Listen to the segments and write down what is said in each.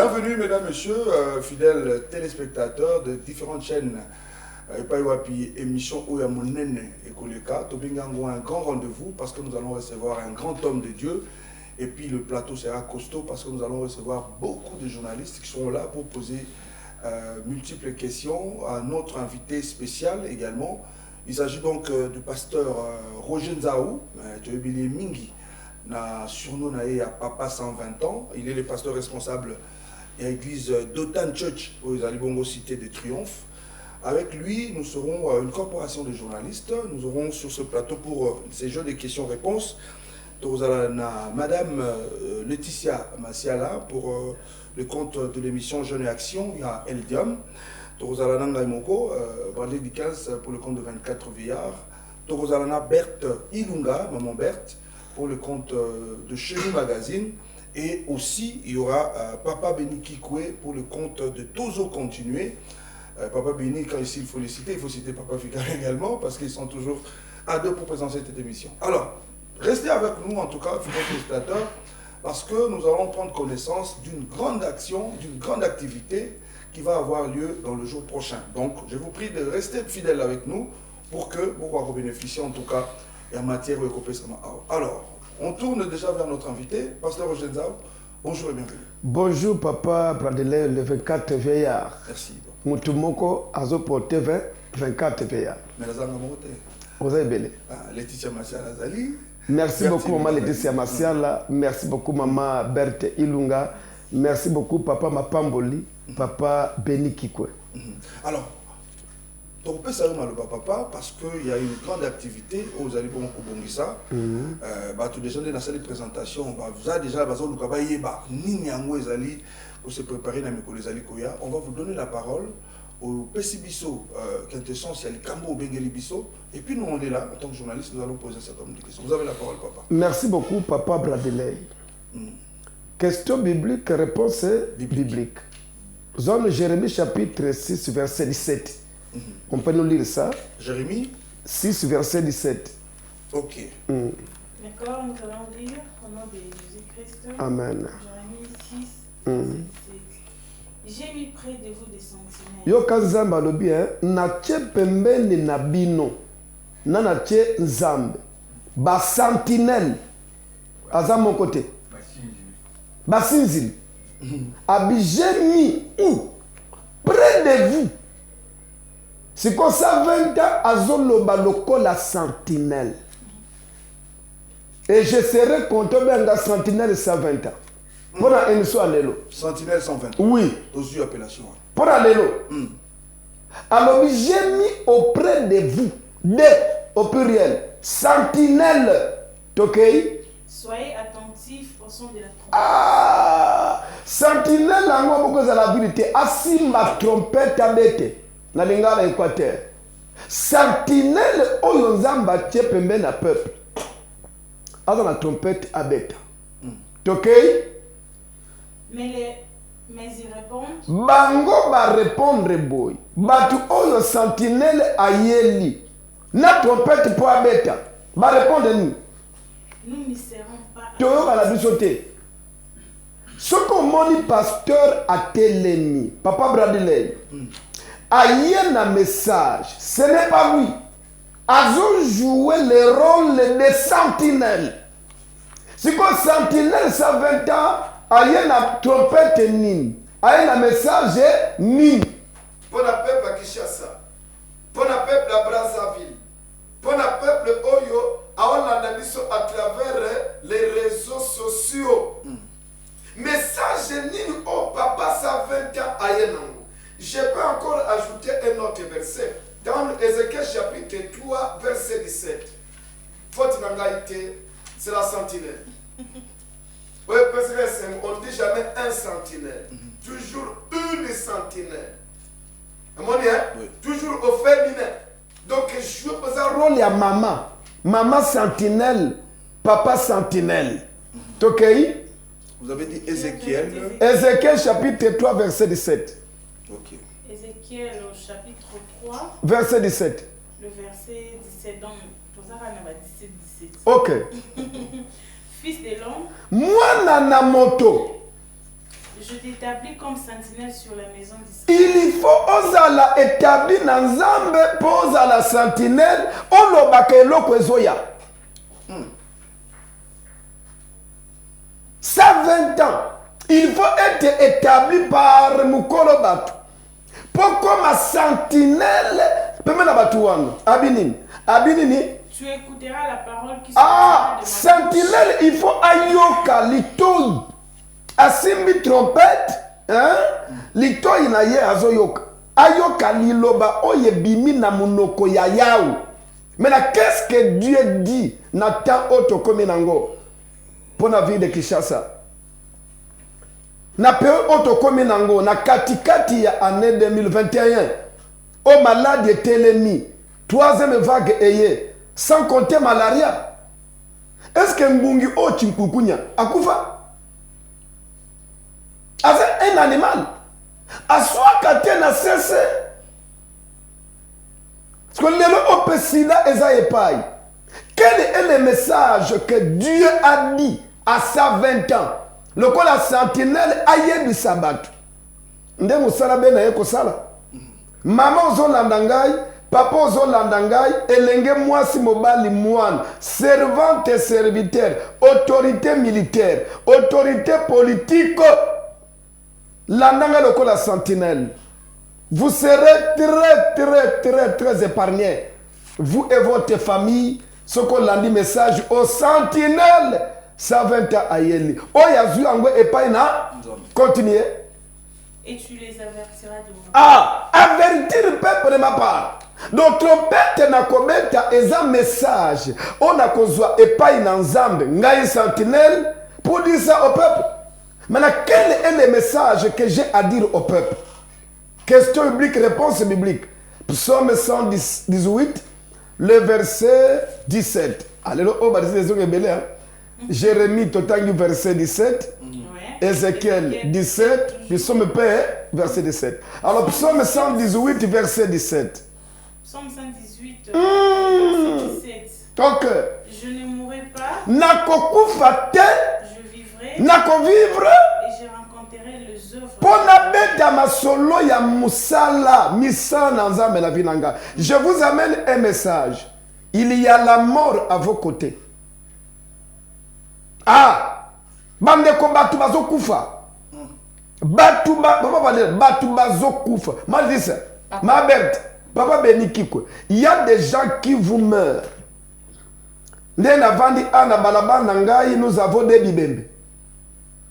Bienvenue, mesdames, messieurs, fidèles téléspectateurs de différentes chaînes. Paiwapi, émission Oyamonene et Koleka. Tobingango, un grand rendez-vous parce que nous allons recevoir un grand homme de Dieu. Et puis le plateau sera costaud parce que nous allons recevoir beaucoup de journalistes qui sont là pour poser multiples questions à notre invité spécial également. Il s'agit donc du pasteur Roger Nzaou, Tobili Mingi, na surnom à Papa 120 ans. Il est le pasteur responsable de l'église Dothan Church aux Alibongo Cité de Triomphe. Avec lui, nous serons une corporation de journalistes. Nous aurons sur ce plateau pour ces jeux de questions-réponses Madame Laetitia Massiala pour le compte de l'émission Jeunes et Action, il y a Eldium. Torozalana Moko, Bradley Dickens pour le compte de 24 Veillard. Torozalana Berthe Ilunga, Maman Berthe, pour le compte de Chérie Magazine. Et aussi, il y aura Papa Béni Kikwe pour le compte de Tozo Continué. Papa Béni, quand ici il faut les citer, il faut citer Papa Fikar également, parce qu'ils sont toujours à deux pour présenter cette émission. Alors, restez avec nous, en tout cas, fidèles téléspectateurs, parce que nous allons prendre connaissance d'une grande action, d'une grande activité qui va avoir lieu dans le jour prochain. Donc, je vous prie de rester fidèles avec nous pour que vous puissiez bénéficier, en tout cas, en matière de Kopesama. Alors, on tourne déjà vers notre invité, Pasteur Roger Nzaou. Bonjour et bienvenue. Bonjour, Papa Bradley, le 24 Veillard. Merci. Mutumoko azoporte 24 Veillard. Vous avez belé. Laetitia Massiala Zali. Merci beaucoup, Maman Laetitia Massiala. Merci beaucoup, Maman Berthe Ilunga. Merci beaucoup, Papa Mapamboli, Papa Béni Kikwe. Alors, on peut saluer le papa parce qu'il y a une grande activité aux Alibon Kobongisa. Tout déjà dans cette présentation, vous avez déjà besoin de pour se préparer dans les Alikoya. On va vous donner la parole au Pessibiso, quintessence, il y a le Kambo Bengeli Bisso. Et puis nous, on est là, en tant que journaliste, nous allons poser un certain nombre de questions. Vous avez la parole, papa. Merci beaucoup, Papa Bradley. Question biblique, réponse biblique. Zone Jérémie chapitre 6, verset 17. On peut nous lire ça? Jérémie 6, verset 17. Ok. D'accord, nous allons lire au nom de Jésus-Christ. Amen. Jérémie 6, verset 17. J'ai mis près de vous des sentinelles. Yo kanzamba lobi na tche pembeni na bino na na tche nzambe ba sentinelle aza mon côté basinzili abi j'ai mis où près de vous. C'est comme ça 20 ans azoloba lokola sentinelle. Et je serai content de la sentinelle 120 ans. Pour la émission Allélo. Sentinelle 120. Oui. Aux yeux appellation. Pour Allélo. Alors j'ai mis auprès de vous, au pluriel, sentinelle. Ok? Soyez attentifs au son de la trompette. Ah! Sentinelle, en moi, beaucoup de la vérité. Assis ma trompette à bête. Na lingala Équateur. Sentinelle, oyonzamba tche pembe na peuple. Asa la trompette à bête. Ok? Mais ils répondent. Bango va répondre boy. Batu oyo sentinelle ayeli. Na trompette pour abeta. Va répondre nous. Nous n'y serons pas. Toyo va la bisoter. Ce qu'on moni pasteur a télémi. Papa Bradley. Aïe un message. Ce n'est pas lui. Azo joué le rôle de sentinelle. Si quoi sentinelle 120 ans. Aïe na trompette nini. Aïe un message nini. Pour le peuple à Kinshasa, pour le peuple à Brazzaville, pour le peuple Oyo, à travers les réseaux sociaux. Message nini au papa 120 ans aïe nango. Je peux encore ajouter un autre verset. Dans Ézéchiel chapitre 3, verset 17. Faute d'angaïté, c'est la sentinelle. Oui, parce qu'on ne dit jamais un sentinelle. Toujours une sentinelle. Oui. Toujours au féminin. Donc, je joue un rôle à maman. Maman sentinelle, papa sentinelle. Ok? Vous avez dit Ézéchiel. Ézéchiel chapitre 3, verset 17. Ok. Ézéchiel au chapitre 3. Verset 17. Le verset 17. Donc, pour ça, on a 17. Ok. Fils de l'homme. Moi, nana moto. Je t'établis comme sentinelle sur la maison d'Israël. Il faut ozala établi na nzambe po ozala sentinelle olobaka eloko ezoya. 120 ans. Il faut être établi par mukolo batu. Pour comme sentinelle, peme na batu wana. Abinini. Tu écouteras la parole qui Ah, sortira de ma bouche. sentinelle, il faut ayoka litoi. Asimbi trompette, hein? Litoi na ye azoyoka. Ayoka liloba oye bimi na munoko ya yao. Maintenant, qu'est-ce que Dieu dit na temps otokomi nango? Pour la ville de Kinshasa. Na période otokomi nango, na katikati ya année 2021. Au malade télémie. 3e vague eye. Sans compter malaria. Est-ce que Mbungi o Chimpukunya akufa? C'est un animal. Aswa kate na cesse. Parce que le opesida eza epai. Quel est le message que Dieu a dit à 120 ans? Le quoi la sentinelle aye du sabbat. Nde musala bena yeko sala. Maman ozolanda ngai, papa ozolanda ngai, elenge mwasi mobali mwana, servante et serviteur, autorité militaire, autorité politique. Landanga loko la sentinelle. Vous serez très épargnés. Vous et votre famille, ce qu'on l'a dit message au sentinelle. 120 ans à Yeli. Oh, yazu angwe epaina. Continuez. Et tu les avertiras de moi. Ah, avertir le peuple de ma part. Donc, trompette na kometa eza message. On a kozwa epaina nzambe. Ngai sentinelle pour dire ça au peuple. Maintenant, quel est le message que j'ai à dire au peuple? Question biblique, réponse biblique. Psaume 118, le verset 17. Alléluia. Oh, bah, c'est les Jérémie, totangi, verset 17. Ouais. Ézéchiel 17. Psaume Père, verset 17. Alors, psaume 118, verset 17. Psaume 118, verset 17. Donc, Je ne mourrai pas, nakokufa te, je vivrai nakovivre. et je rencontrerai les œuvres. Pona beta masolo ya musala, misala nzambe na vinanga. Je vous amène un message. Il y a la mort à vos côtés. Ah, bande ko batu bazokufa. Batu bazokufa. Moi je dis ça. Ma Berthe, papa Benikiko, il y a des gens qui vous meurent. Ndena vandi ana balaba nangai, nous avons des bibembe.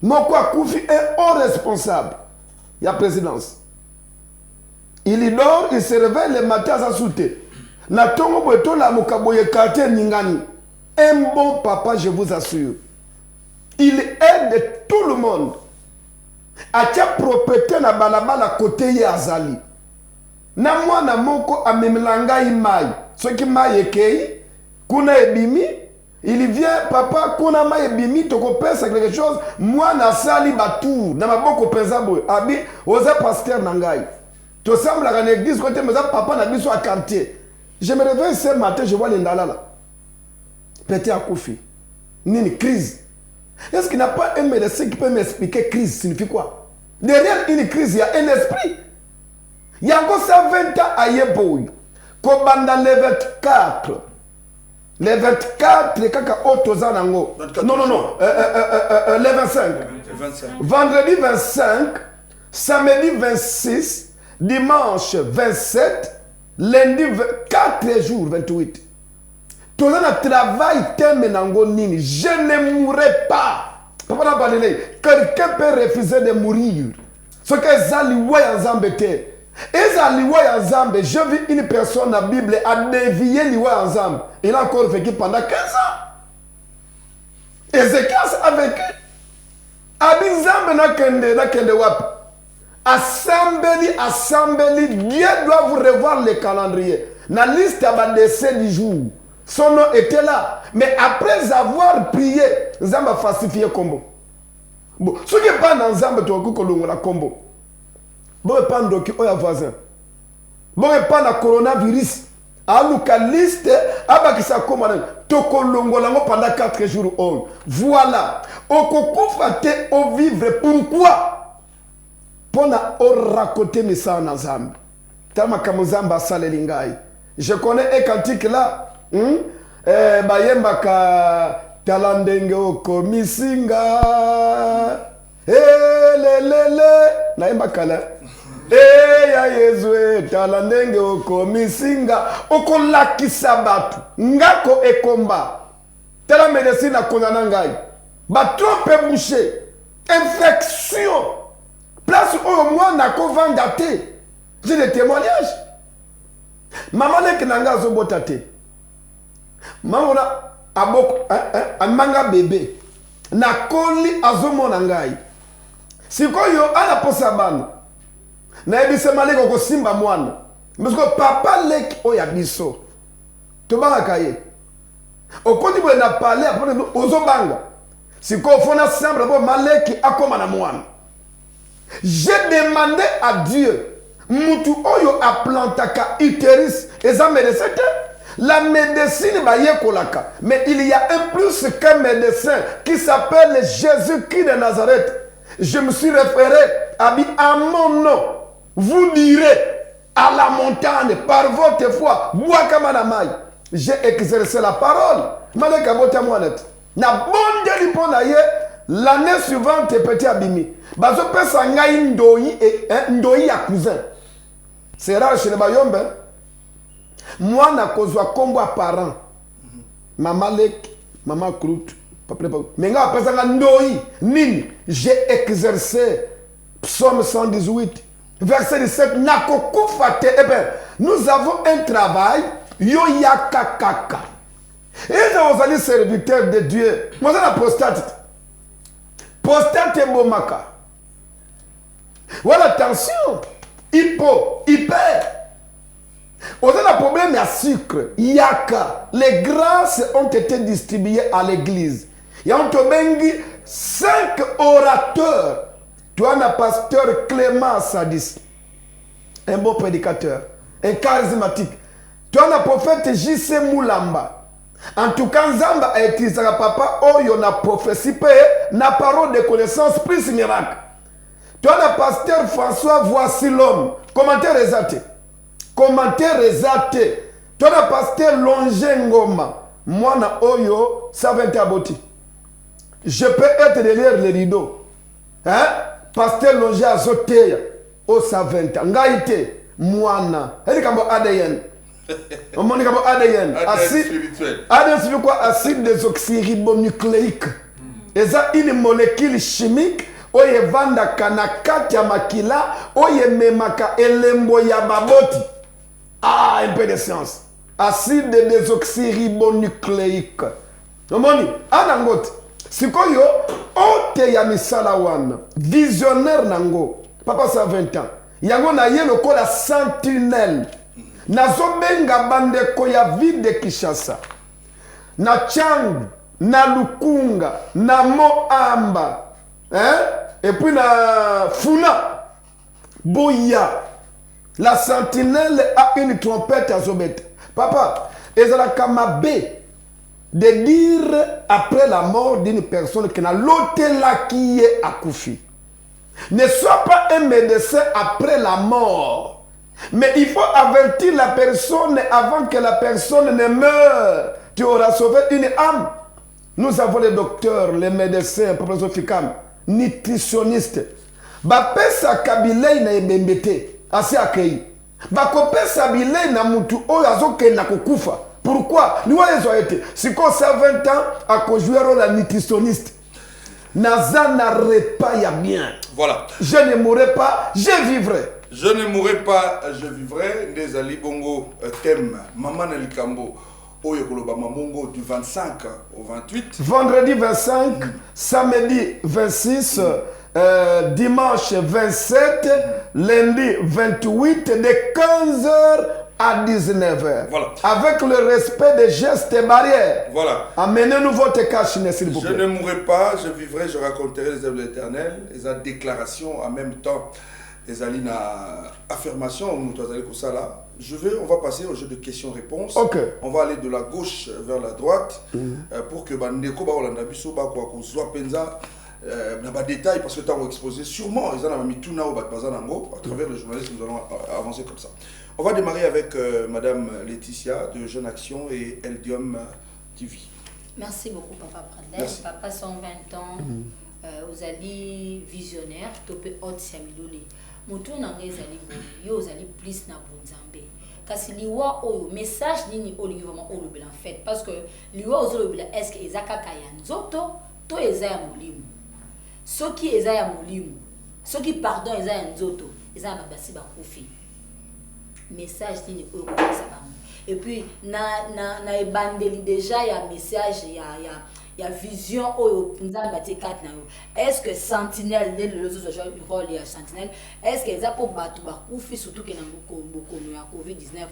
Moko akufi est haut responsable. Il y a présidence. Il dort, il se réveille le matin à sa soute. Natongo boto la mukaboye kate ningani. Un bon papa, je vous assure. Il aide tout le monde. Atia propriété na balabala côté ya azali. Na mwana moko amemlanga imai. Ce qui m'a yekei, kuna ebimi, il vient, papa, kuna ma ebimi, toko pesa quelque chose, moi na sali batour, na maboko pesa boy. Abi, oza pasteur nangai. To semble à l'église côté mais papa na biso à quartier. Je me réveille ce matin, je vois les ndalala. Pété à Koufi. Nini crise. Est-ce qu'il n'y a pas un médecin qui peut m'expliquer crise signifie quoi? Derrière une crise, il y a un esprit. Il y a encore 120 ans à Yeboui. Kobanda le 24. Le 24, le kaka otozanango. Non, le 25. Vendredi 25, samedi 26, dimanche 27, lundi 4 jours 28. Tout le travail terminango nini. Je ne mourrai pas. Papa n'a pas dit, quelqu'un peut refuser de mourir. Ce que Zaliwa Yazambete. Et Zaliwa Yazambe, je vis une personne dans la Bible a dévié Liwa Yazambe. Il a encore vécu pendant 15 ans. Ézéchiel a vécu. Abizambe na kende wap. Assembly, Dieu doit vous revoir le calendrier. La liste a décès du jour. Son nom était là. Mais après avoir prié, Zamba a falsifié le combo. Bon, ce qui n'est pas dans Zamba, tu as la combo. Bon, il n'y a pas de voisin. Bon, il n'y a pas de coronavirus. Aluka liste, abakisa commande. Tokolongo lango pendant 4 jours. Voilà. Okokufa te au vivre. Pourquoi? Pona orakote misala na Nzambe. Tama kamuzamba asaleli ngai. Je connais un cantique là. Bayembaka talandenge okomisinga. Lelele. Naembaka là. Ya Yesu talandenge okomisinga. Okolakisa batu. Ngako ekomba. Tela médecine akonana ngai. Ba trop bouché. Infection. Place où moi n'a qu'au vendaté. J'ai des témoignages. Maman n'est que nanga zobotate. Maman a aboko un manga bébé. Na koli azomo nangai. Siko yo ala posa bana. Na ebise maleko ko simba mwana. Parce que papa lek oya biso. Tobanga kaye. Okoti bo na parler après ozobanga. Siko fona simple bo maleki akoma na mwana. J'ai demandé à Dieu, mutu oyo a plantaka utérus, et ça médecin, la médecine va y kolaka. Mais il y a un plus qu'un médecin qui s'appelle Jésus-Christ de Nazareth. Je me suis référé à mon nom. Vous direz à la montagne par votre foi, Bouakamanamai. J'ai exercé la parole. Maleka bota moanet. Na bonde li pona ye. L'année suivante, petit abimi. Bazo pesa ngai ndoi ya cousin. C'est rare chez les bayombe. Moi, na kozwa kombo parent. Maman lek, maman croûte. Mais nga pesa nga ndoi. Nini, j'ai exercé Psaume 118, verset 17. Na kokufate. Eh bien, nous avons un travail. Yo yakakaka. Et nous allons serviteur de Dieu. Moi, j'ai la prostate. Prostate bomaka. Voilà, attention. Hyper. On a un problème à sucre. Yaka. Les grâces ont été distribuées à l'église. Il y a un 5 orateurs. Toi, un pasteur Clément Sadis. Un beau prédicateur. Un charismatique. Toi, un prophète J.C. Moulamba. En tout cas, Nzamba a utilisé papa oyo na prophétie na parole de connaissance plus miracle. Toi le pasteur François voici l'homme. Commentaire exaté. Commentaire exaté. Toi le pasteur Longengoma. Moi na oyo ça va être aboti. Je peux être derrière les rideaux. Hein? Pasteur Longe azoteya. O ça va être. Ngaite moana. Elle kambo ADN. On m'a dit comme ADN. Acide spirituel. ADN c'est quoi? Acide désoxyribonucléique. Et ça une molécule chimique. Oye vanda kanakati ya makila. Oye memaka elembo ya baboti. Ah, un peu de science. Acide désoxyribonucléique. On m'a dit, anangote. Sikoyo, ote ya misala wana. Visionnaire nango. Papa ça 20 ans. Yango na ye lokola sentinelle. Nazobenga bandeko ya ville de Kinshasa. Na Changu, na Lukunga, na Moamba, hein? Et puis na Funa, Boya. La sentinelle a une trompette à Zobet. Papa, ezala kamabé de dire après la mort d'une personne que na l'hôtel qui est accouché. Ne sois pas un médecin après la mort. Mais il faut avertir la personne avant que la personne ne meure. Tu auras sauvé une âme. Nous avons les docteurs, les médecins, professeurs Fikam, nutritionnistes. Bapesa kabilei na ebembete, asi akei. Bakopesa bilei na mutu oyazoke na kukufa. Pourquoi? Nous avons été. Si qu'on a 20 ans, à jouer la nutritionniste. Naza n'arrête pas, il y a bien. Voilà. Je ne mourrai pas, je vivrai. Je ne mourrai pas, je vivrai. Des Ali Bongo thème Maman Nelikambo Oyo Koloba Mamongo du 25 au 28. Vendredi 25, samedi 26, dimanche 27, lundi 28, de 15h à 19h. Voilà. Avec le respect des gestes et barrières. Voilà. Amenez-nous votre cache, s'il vous plaît. Je ne mourrai pas, je vivrai, je raconterai les œuvres de l'Éternel. Les déclarations en même temps. Les alines affirmations, on va passer au jeu de questions-réponses. Okay. On va aller de la gauche vers la droite pour que Bandeko Baolanda Biso Bakwa Penza pas de détails parce que tu as exposé sûrement, ils en ont mis tout là au Bazanango, à travers les journalistes, nous allons avancer comme ça. On va démarrer avec Madame Laetitia de Jeune Action et Eldium TV. Merci beaucoup, Papa Bradley. Papa, 120 ans, vous allez visionnaire, topé haute Samilole. Moutou n'engage ali bon, yo allez plus na bonzambe. Kasi liwa o message nini o li vraiment o le en fait parce que liwa o le est-ce que ezaka kayanzoto to ezaya molimo. Soki ezaya molimo, soki pardon ezaya nzoto, ezaya mabasi ba kofi. Message nini o ko ça. Et puis na ebandeli déjà ya message ya vision au nzamba te 4 na yo. Est-ce que sentinelle le réseau social rôle ya sentinelle est-ce que za pour batu ba kufi surtout que na bokono ya COVID-19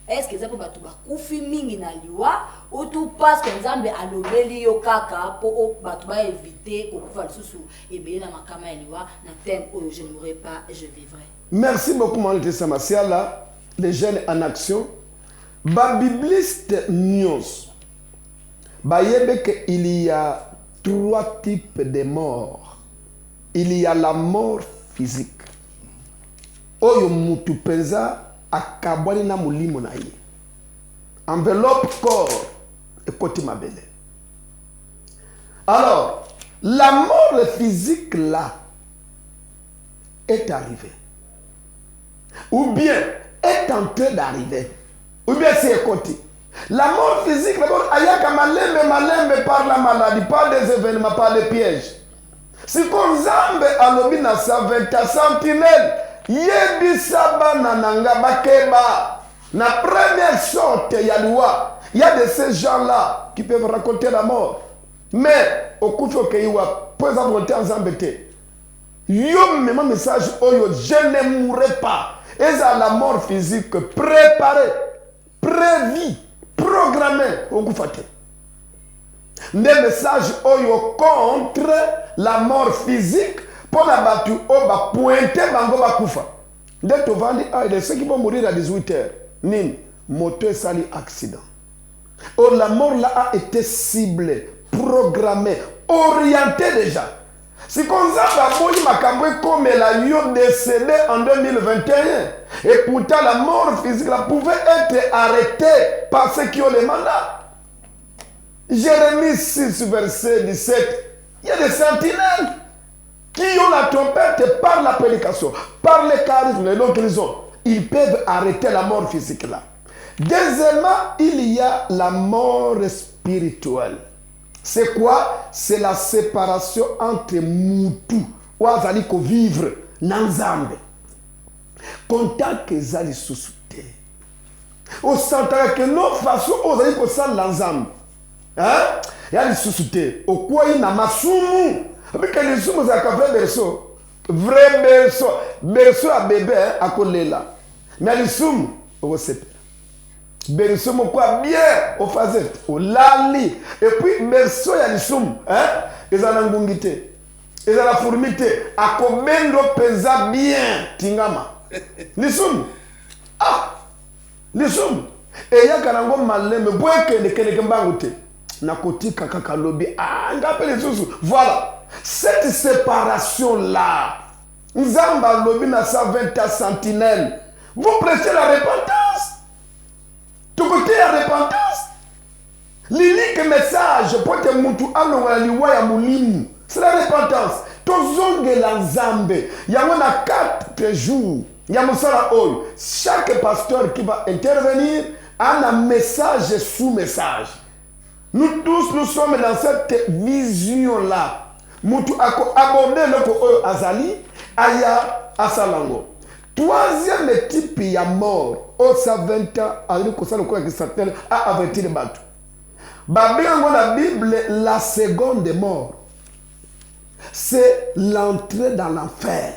est-ce que za pour batu ba kufi mingi na liwa ou tout parce que nzambe alobeli yo kaka pour batu ba éviter ko kufa susu et bien na makama ya liwa na thème je ne mourrai pas je vivrai. Merci beaucoup Malte Samasiala, les jeunes en action. Bibliste news. Il y a 3 types de morts. Il y a la mort physique. Oyo mutu penza akabwani na mulimo na ye. Enveloppe corps et côté mabele. Alors, la mort physique là est arrivée. Ou bien est en train d'arriver. Ou bien c'est côté. La mort physique, d'abord, ayaka malembe par la maladie, par des événements, par des pièges. Si comme Zambe alobi na saventa sentinelle, yebi saba nananga bakeba. Na première sorte yaliwa, il y a de ces gens-là qui peuvent raconter la mort. Mais au coup de keiwa, pour exemple, en Zambete, yo même message oyo, je ne mourrai pas. Et ça la mort physique préparée, prévue. Programmé au Goufate. Des messages contre la mort physique pour la battue au bas pointer bango bakoufa. Dès que il y a ceux qui vont mourir à 18h. Nin, moteur sali accident. Or la mort là a été ciblée, programmée, orientée déjà. Si comme ça, comme la yo décédé en 2021, et pourtant la mort physique là, pouvait être arrêtée par ceux qui ont les mandats. Jérémie 6, verset 17, il y a des sentinelles qui ont la trompette par la prédication, par les charismes et l'autre raison. Ils peuvent arrêter la mort physique là. Deuxièmement, il y a la mort spirituelle. C'est quoi? C'est la séparation entre Moutou ou Azali ko vivre Nanzambe. Contact que Zali sous-souté. Au centre que nos façons Ozali ko sal Nanzambe. Hein? Yali sous-souté. Au quoi il n'a masumu. Avec les soumous à café berceau. Vrai berceau. Berceau à bébé à Kolela. Mais les soumous au CP. Berceau mon quoi bien au fazet au lali et puis berceau ya lisum hein ils en ngungite ils en la fourmité à komendo pesa bien tingama lisum ah lisum et ya kanango maleme boyeke de kene kembangute na kotika kaka lobi ah ngapele susu voilà cette séparation là nzamba lobi na 120 sentinelles vous prêchez la repentance. Tout côté la repentance. L'unique message pour que Moutou alonga liwa ya mulimu, c'est la repentance. Tozonge la nzambe. Il y a 4 jours. Il y a chaque pasteur qui va intervenir a un message sous message. Nous tous, nous sommes dans cette vision-là. Moutou a abordé le Azali, Aya Asalango. Troisième type, il y a mort. Au 20 ans, a averti le bateau. Dans la Bible, la seconde mort, c'est l'entrée dans l'enfer.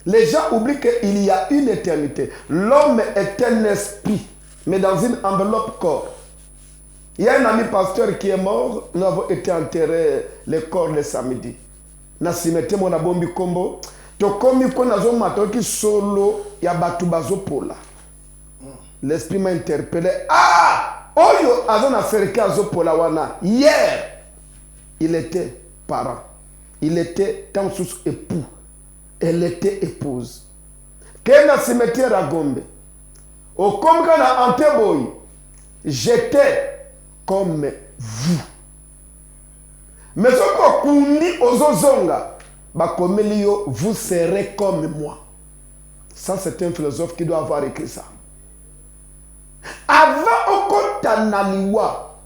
Les gens oublient qu'il y a une éternité. L'homme est un esprit, mais dans une enveloppe corps. Il y a un ami pasteur qui est mort. Nous avons été enterrés le corps le samedi. Nous avons mis mon abombi combo. L'esprit m'a interpellé. Ah! Oyo azona serke azopola wana. Hier, il était parent. il était tant sous époux. Elle était épouse. Qu'elle a cimetière à Gombe. Au comme quand a Anteboy, j'étais comme vous. Mais ce qu'on dit aux Ozonga, vous serez comme moi. Ça, c'est un philosophe qui doit avoir écrit ça. Avant au Kotanaliwa,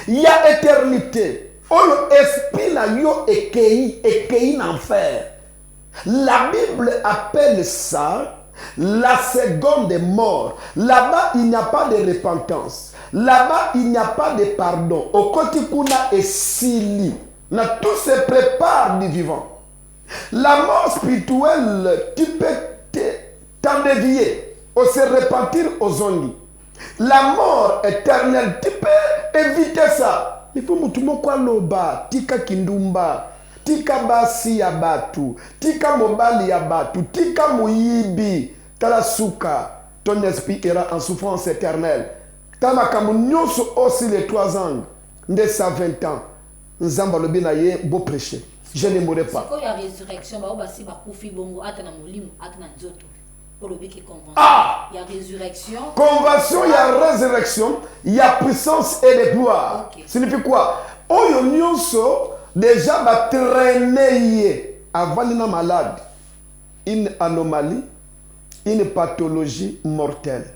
il y a éternité. On esprit na yo ekei l'enfer. La Bible appelle ça la seconde mort. Là-bas, il n'y a pas de repentance. Là-bas, il n'y a pas de pardon. Au Kotikuna et Sili, tout se prépare du vivant. La mort spirituelle, tu peux t'en dévier ou se repentir aux ondes. La mort éternelle, tu peux éviter ça. Il faut que tu quoi loba, tika kindumba, tika basi ya batu, tika mobali ya batu, tika muyibi, tala suka, ton esprit ira en souffrance éternelle. Tama kamunyoso aussi les 3 ans, de 120 ans, nzamba lobi na ye beau prêcher. Je ne mourrai pas. C'est quoi la résurrection? Ah! Il y a résurrection. Convention, il y a résurrection, il y a puissance et de gloire. Okay. Signifie quoi? Oyo nyonso déjà va traîner avant une malade, une anomalie, une pathologie mortelle.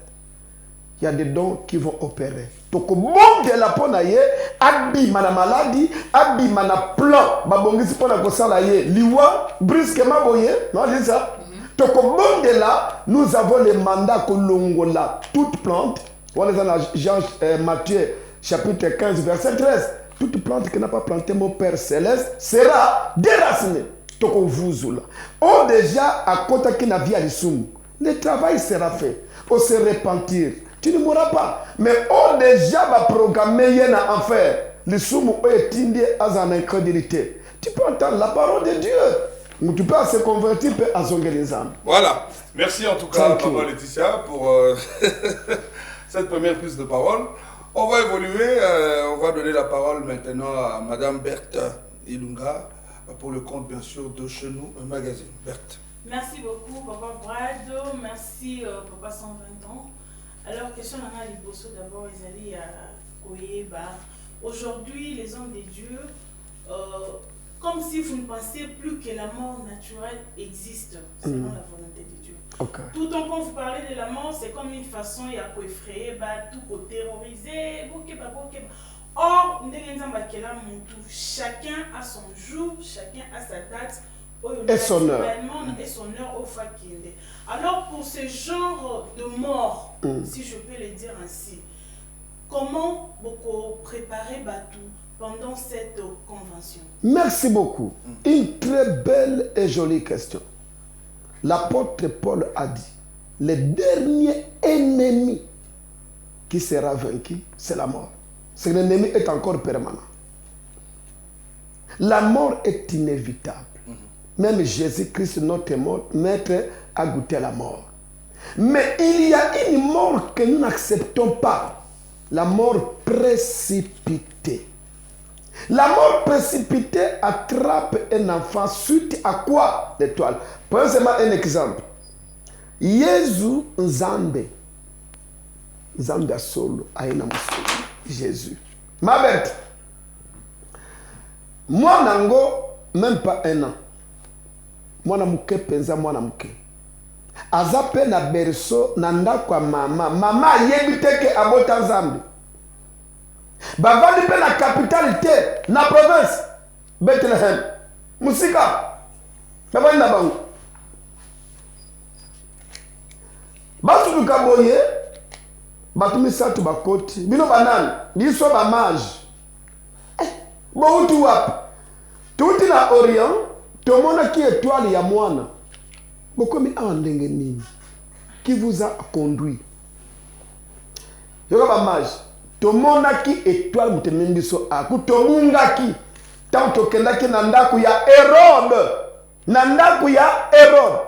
Il y a des dons qui vont opérer. Donc, bon de la ponaye, abi mana maladie, abi mana plan, babongisi pona kosala ye, liwa, brusquement boye, non, c'est ça. Donc, au bon de là, nous avons le mandat que l'ongola, toute plante, on est dans Jean Matthieu, chapitre 15, verset 13. Toute plante qui n'a pas planté mon Père Céleste sera déracinée. Donc, on vous là. On déjà, à côté qui n'a vu à l'issum, le travail sera fait. On se repentir. Tu ne mourras pas. Mais on déjà va programmer un enfer. L'issum est indé à une incrédulité. Tu peux entendre la parole de Dieu. Mais tu peux se convertir à son âmes. Voilà. Merci en tout cas, Maman Laetitia, pour cette première prise de parole. On va évoluer. On va donner la parole maintenant à Madame Berthe Ilunga pour le compte, bien sûr, de Chez Nous, un magazine. Berthe. Merci beaucoup, Papa Brad. Merci, Papa 120 ans. Alors, question à Liboso d'abord, ils allaient à Koyeba. Aujourd'hui, les hommes de Dieu, comme si vous ne pensez plus que la mort naturelle existe selon la volonté de Dieu. Okay. Tout en quand vous parlez de la mort, c'est comme une façon, il y a quoi effrayer, tout quoi terroriser, or, chacun a son jour, chacun a sa date, et son heure. Et son heure au Fakinde. Alors, pour ce genre de mort, si je peux le dire ainsi, comment beaucoup préparer Batou pendant cette convention? Merci beaucoup. Une très belle et jolie question. L'apôtre Paul a dit, le dernier ennemi qui sera vaincu, c'est la mort. Cet ennemi est encore permanent. La mort est inévitable. Même Jésus-Christ, notre maître, a goûté la mort. Mais il y a une mort que nous n'acceptons pas. La mort précipitée. La mort précipitée attrape un enfant suite à quoi? L'étoile. Prenez-moi un exemple. Jésus Nzambe. Nzambe a solo aina musolo. Jésus. Ma bête. Moi nango, même pas 1 an. Moi na muke penza moi na muke. Azape na berceau na ndako mama. Mama yebite ke abota Nzambe. Bavandi pe na capitalité, na province, Bethlehem, Musika, bavandi na bango. Batu tukaboye, batu misatu bakoti, bino banani, biso ba mage. Bouti wapi? Tuti na Orient, tomona ki étoile ya mwana. Bokomi andenge nini? Qui vous a conduit? Yoka ba mage. Tomonaki étoile mutemembiso aku tomungaki tant kendaki na ndaku ya Hérode na ndaku ya Hérode.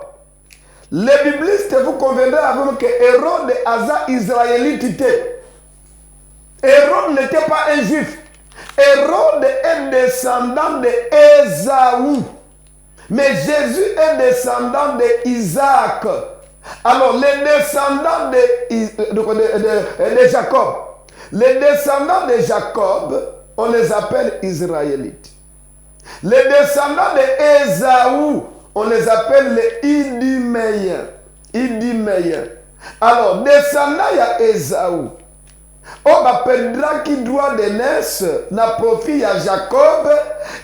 Les biblistes vous conviendrez avec nous que Hérode aza israélite. Hérode n'était pas un juif. Hérode est descendant d'Ésaü. Mais Jésus est descendant d'Isaac. Alors, les descendants de Jacob, les descendants de Jacob, on les appelle Israélites. Les descendants d'Ésaü, on les appelle les Iduméens. Alors, descendant de Ésaü, on appellera qui doit de naissance, na profit à Jacob,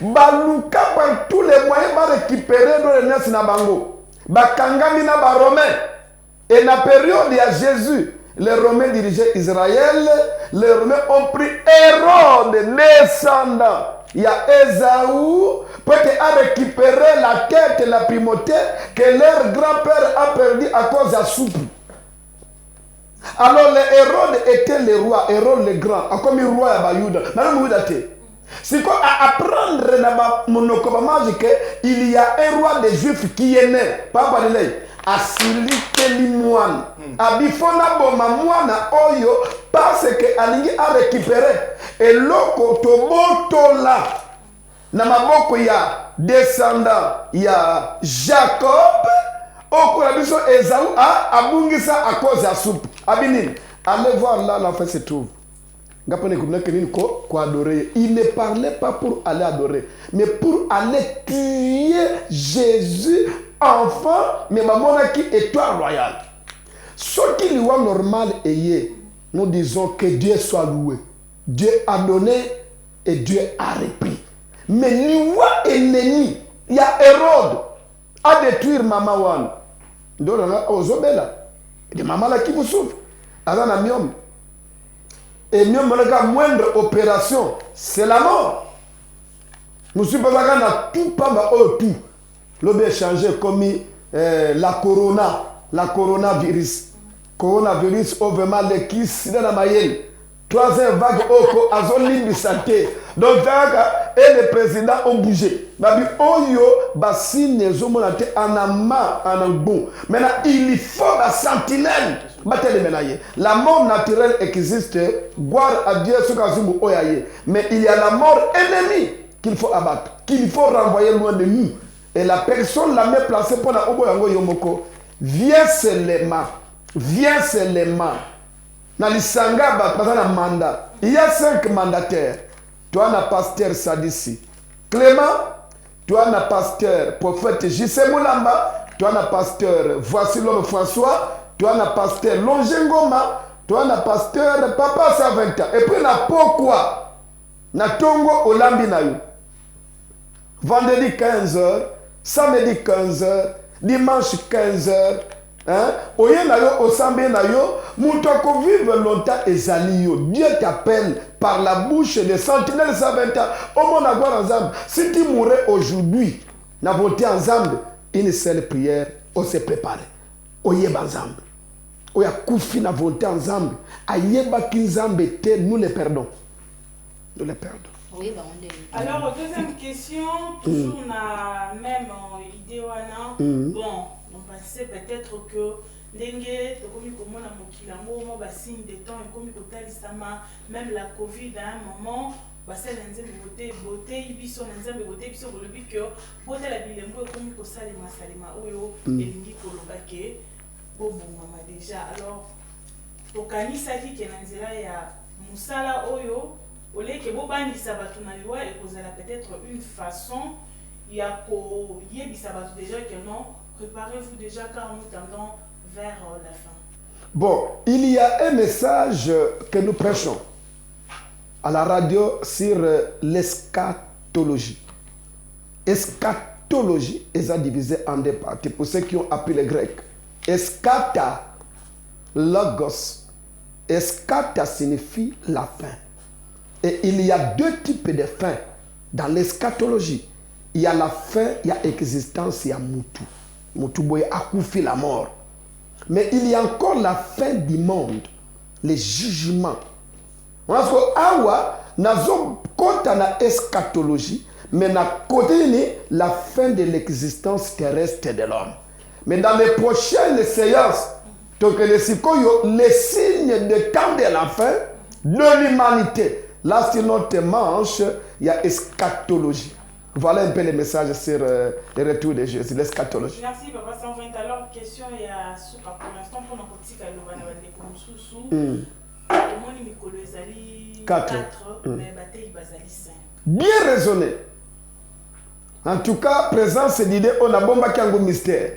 baluka par tous les moyens pour récupérer de naissance na bango. Bakangami na ba Romain. Et na période de Jésus, les Romains dirigeaient Israël, les Romains ont pris Hérode, descendant. Il y a Ésaü, pour récupérer la quête et la primauté que leur grand-père a perdu à cause de la soupe. Alors les Hérode était le roi, Hérode le grand, comme le roi à Bayouda. C'est quoi à apprendre dans mon magique, il y a un roi des Juifs qui est né, pas par les Asilite Limouane. Abifona Boma Mouana Oyo, parce que Alingi a récupéré. Et l'oko Tobotola, Namaboko ya descendant, il y a Jacob. Okurabiso Esaü a abungisa à cause de la soupe. Abinin, allez voir là, l'enfant se trouve. Il ne parlait pas pour aller adorer, mais pour aller tuer Jésus, enfant, mais maman qui est toi royal. Ce qui lui est normal est, nous disons que Dieu soit loué. Dieu a donné et Dieu a repris. Mais lui ennemi, il y a Hérode à détruire maman wan. Donc ozobela, de maman là qui vous souffre. Azana miom. Et miom la moindre opération, c'est la mort. Nous sommes pas là tout pas tout. L'obé échangé comme la coronavirus. Coronavirus vraiment les kiss dans la maille. Troisième vague au azoli de santé. Donc et le président ont bougé. Babi oyo basine zomonate anama anambon. Maintenant il faut la sentinelle. La mort naturelle existe. Gloire à Dieu ce qu'azumbu oyaye. Mais il y a la mort ennemie qu'il faut abattre, qu'il faut renvoyer loin de nous. Et la personne la met placée pour la oboyango yomoko. Viens seulement. Dans le Sangaba, mandat. Il y a 5 mandataires. Toi, na pasteur Sadissi. Clément, toi, na pasteur prophète J.C. Moulamba. Toi, na pasteur Voici l'homme François. Toi, na pasteur Longengoma. Toi, na pasteur Papa Saventa. Et puis, na pourquoi? Na Tongo Olambi na yo. Vendredi 15h, samedi 15h, dimanche 15h. Oye na yo, osambe na yo, moutoko vivre longtemps ezali yo. Dieu t'appelle par la bouche des sentinelles Saventa. Au monde à gloire ensemble. Si tu mourais aujourd'hui, na voté ensemble, une seule prière, on s'est préparé. Oye ensemble. Oya koufi na voté ensemble. Ayeba kinzambe te, nous les perdons. Nous les perdons. Oui, bah on est. Alors, deuxième question, toujours la même idée. Bon, on pensait peut-être que ndenge tokomi komona mokilango mo ba signe de temps et komi kotalisama même la Covid à un moment basel nzembe beauté ibiso nzembe beauté biso bolobi que beauté la bilembo komi ko salima oyo elingi koloba ke bobongama déjà. Alors tokanisaki ke na nzela ya musala oyo ole ke bobandisa bato na liwa ekozala peut-être une façon ya ko yebisa bato déjà que non, préparez-vous déjà car nous tendons vers la fin. Bon, il y a un message que nous prêchons à la radio sur l'eschatologie. Eschatologie est divisée en deux parties pour ceux qui ont appris le grec. Eschata, logos. Eschata signifie la fin. Et il y a 2 types de fin dans l'eschatologie. Il y a la fin, il y a existence, il y a Moutou. Moutou boye akoufi la mort. Mais il y a encore la fin du monde, les jugements. On a dit awa nazo kota na eschatologie, mais na côté la fin de l'existence terrestre de l'homme. Mais dans les prochaines séances, donc les signes de temps de la fin de l'humanité, Là, sur notre manche, il y a eschatologie. Voilà un peu les messages sur le retour de Jésus, l'eschatologie. Merci, Papa 120. Alors, question, il y a pour l'instant, pour notre petit calobana, il 4, mais bataille basali 5. Bien raisonné. En tout cas, présence d'idée, on a bomba qui a un mystère.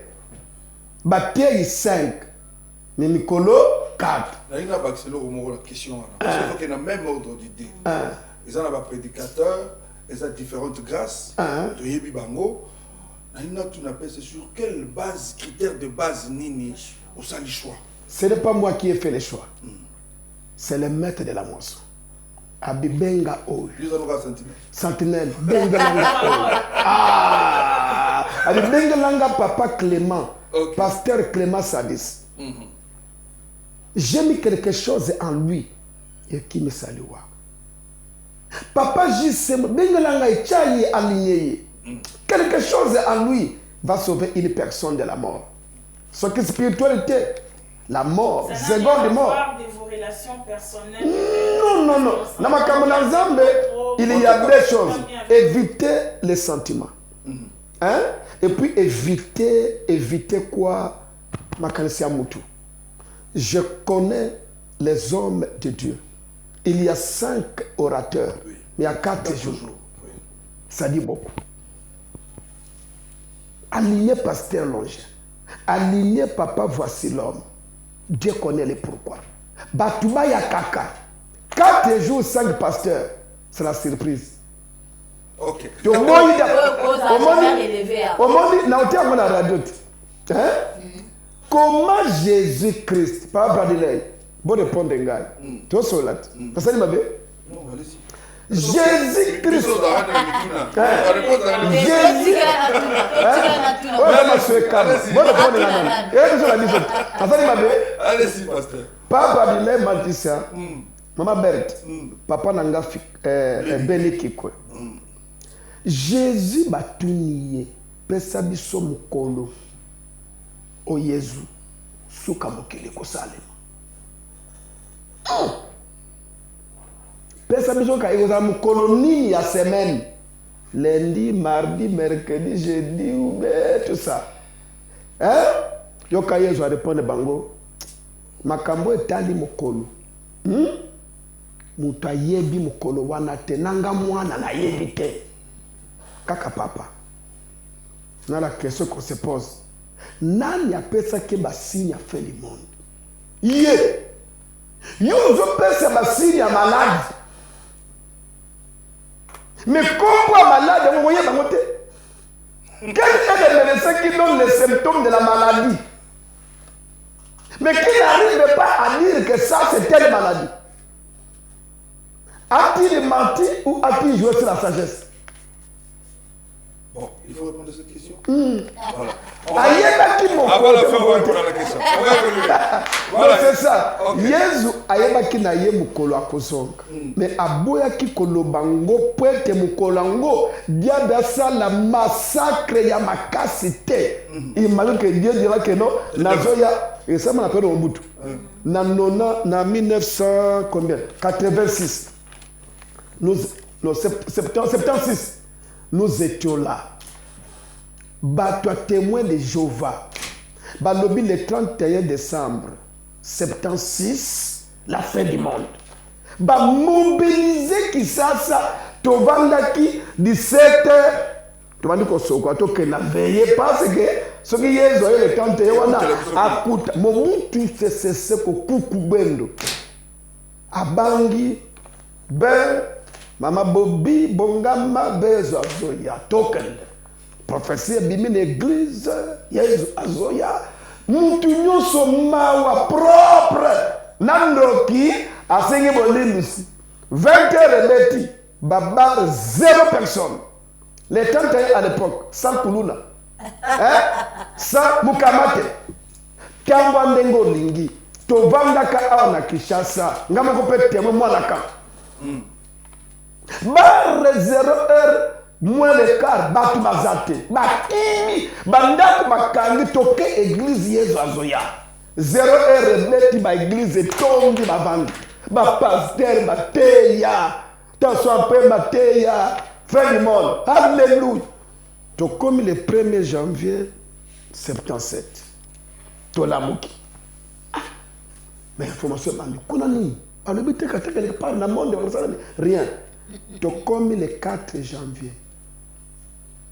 Bataille 5, mais Mikolo 4. Il y a une question. C'est dans le même ordre d'idée. Ils ont un prédicateur, ils ont différentes grâces. De Yebi Bango. C'est sur quelle base, critère de base, Nini, on s'en choix. Ce n'est pas moi qui ai fait les choix. C'est le maître de la moisson. Abibenga Oyo. Sentinelle. Benga Langa. Abibenga Langa, Papa Clément. Okay. Pasteur Clément Sadis. J'ai mis quelque chose en lui. Et qui me salue. Papa J.C. Benga Langa est chahi aligné. Quelque chose en lui va sauver une personne de la mort. Ce qui est spiritualité. La mort, seconde mort. De vos relations personnelles. Non. Dans ma Nzambe, il y a deux choses. Éviter les sentiments. Hein? Et puis éviter quoi? Je connais les hommes de Dieu. Il y a 5 orateurs, mais il y a 4 jours. Ça dit beaucoup. Aligné pasteur Longe. Aligné papa, voici l'homme. Dieu connaît les pourquoi. Batouba ya kaka. 4 jours, 5 pasteurs. C'est la surprise. Ok. Comment Jésus-Christ, pas Bradley, bon répondre un gars. Tu vois ça là? Parce que Jésus-Christ. Allez-y, pasteur. Papa Bradley Matissa, Maman Berthe, Papa Nanga Beli Kikwe. Jésus batuniye pesa biso mukolo o Yesu suka mokili kosalema. Pesa biso ka ikoza mukolo nini ya semaine, lundi, mardi, mercredi, jeudi ou tout ça. Hein? Yoka Yesu a répondre bango makambo etali mukolo. Mutu ayebi mukolo wana te nanga mwana na yebi te. Kaka papa. Dans la question qu'on se pose. Nani appelle ça que Bassini a fait le monde? Yé. Yo, je pense que Bassini est malade. Mais pourquoi malade? Vous voyez la montée? Quel est le médecin qui donne les symptômes de la maladie? Mais qui n'arrive pas à dire que ça c'est telle maladie? A-t-il menti ou a-t-il joué sur la sagesse? Bon, il faut répondre à cette question. Voilà. Avant la fin, on va répondre à la question. Voilà. C'est ça. Okay. Yesu ayebaki na ye mukolo akozonga. Mais aboyaki kolobango poete mukolango diable asala massacre ya makasi te. Imagine que Dieu dira que non, nazoya et ça m'a appelé au bout. Na 1900 combien? 86. Nous 76. Nous étions là. Toi témoin de Jéhovah. Balobi le 31 décembre 76, la fin du monde. Mobiliser qui ça, Tovandaki 17h. Tu m'as dit qu'on s'en va, tu n'as veillé parce que ce qui est le 31 à Kouta. Mon tu sais ce que Koukubendo. Abangi, Ben. Mama Bobi Bongama Bezo Azoya token. Professeur Bimi l'église Yesu Azoya. Mutunyo somawa propre. Nandroki asengi bolimusi. 20h beti. Babar 0 personne. Les 31 à l'époque sans Kuluna. Sans Mukamate. Kangwa ndengo lingi. Tovandaka aona Kishasa. Ngama kopete mwanaka. Bar 0h moins le quart batu bazate bakimi bandako bakangi toke église Yesu Azoya 0h beti ba église tongi bavandi ba pasteur bateya tension après Matéya, fin du monde. Alléluia. Donc, comme le 1er janvier 77, Tolamuki. Mais information, alors, quelque part dans le monde, rien. Donc, comme le 4 janvier,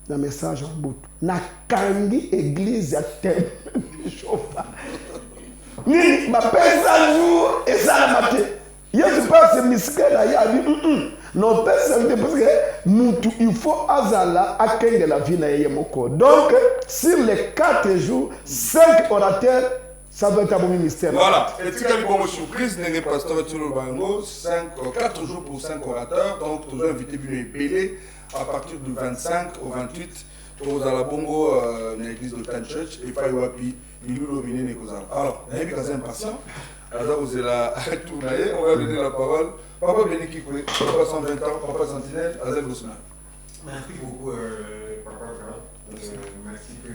le message en bout, na kangi église à terre, ni ma pèse un jour et ça la matin. Il y a pas ce misquel là, il y a dit, non, parce que il faut azala à quel de la vie na yemoko. Donc, sur les 4 jours, 5 orateurs. Ça va être un bon mystère. Voilà. Et tu as une bonne surprise, n'est pasteur Tilo Bango, 4 jours pour 5 orateurs. Donc, toujours invité Bino Pélé à partir du 25 au 28. Pour la Bongo, l'église de Tan Church, et pas Wapi, il nous domine les causes. Alors, il y a des impatients. Alors, vous êtes là, tourner, on va donner la parole. Papa Bénéki Koué, papa 120 ans, papa Sentinelle, Azel Gosman. Merci beaucoup, papa. Merci que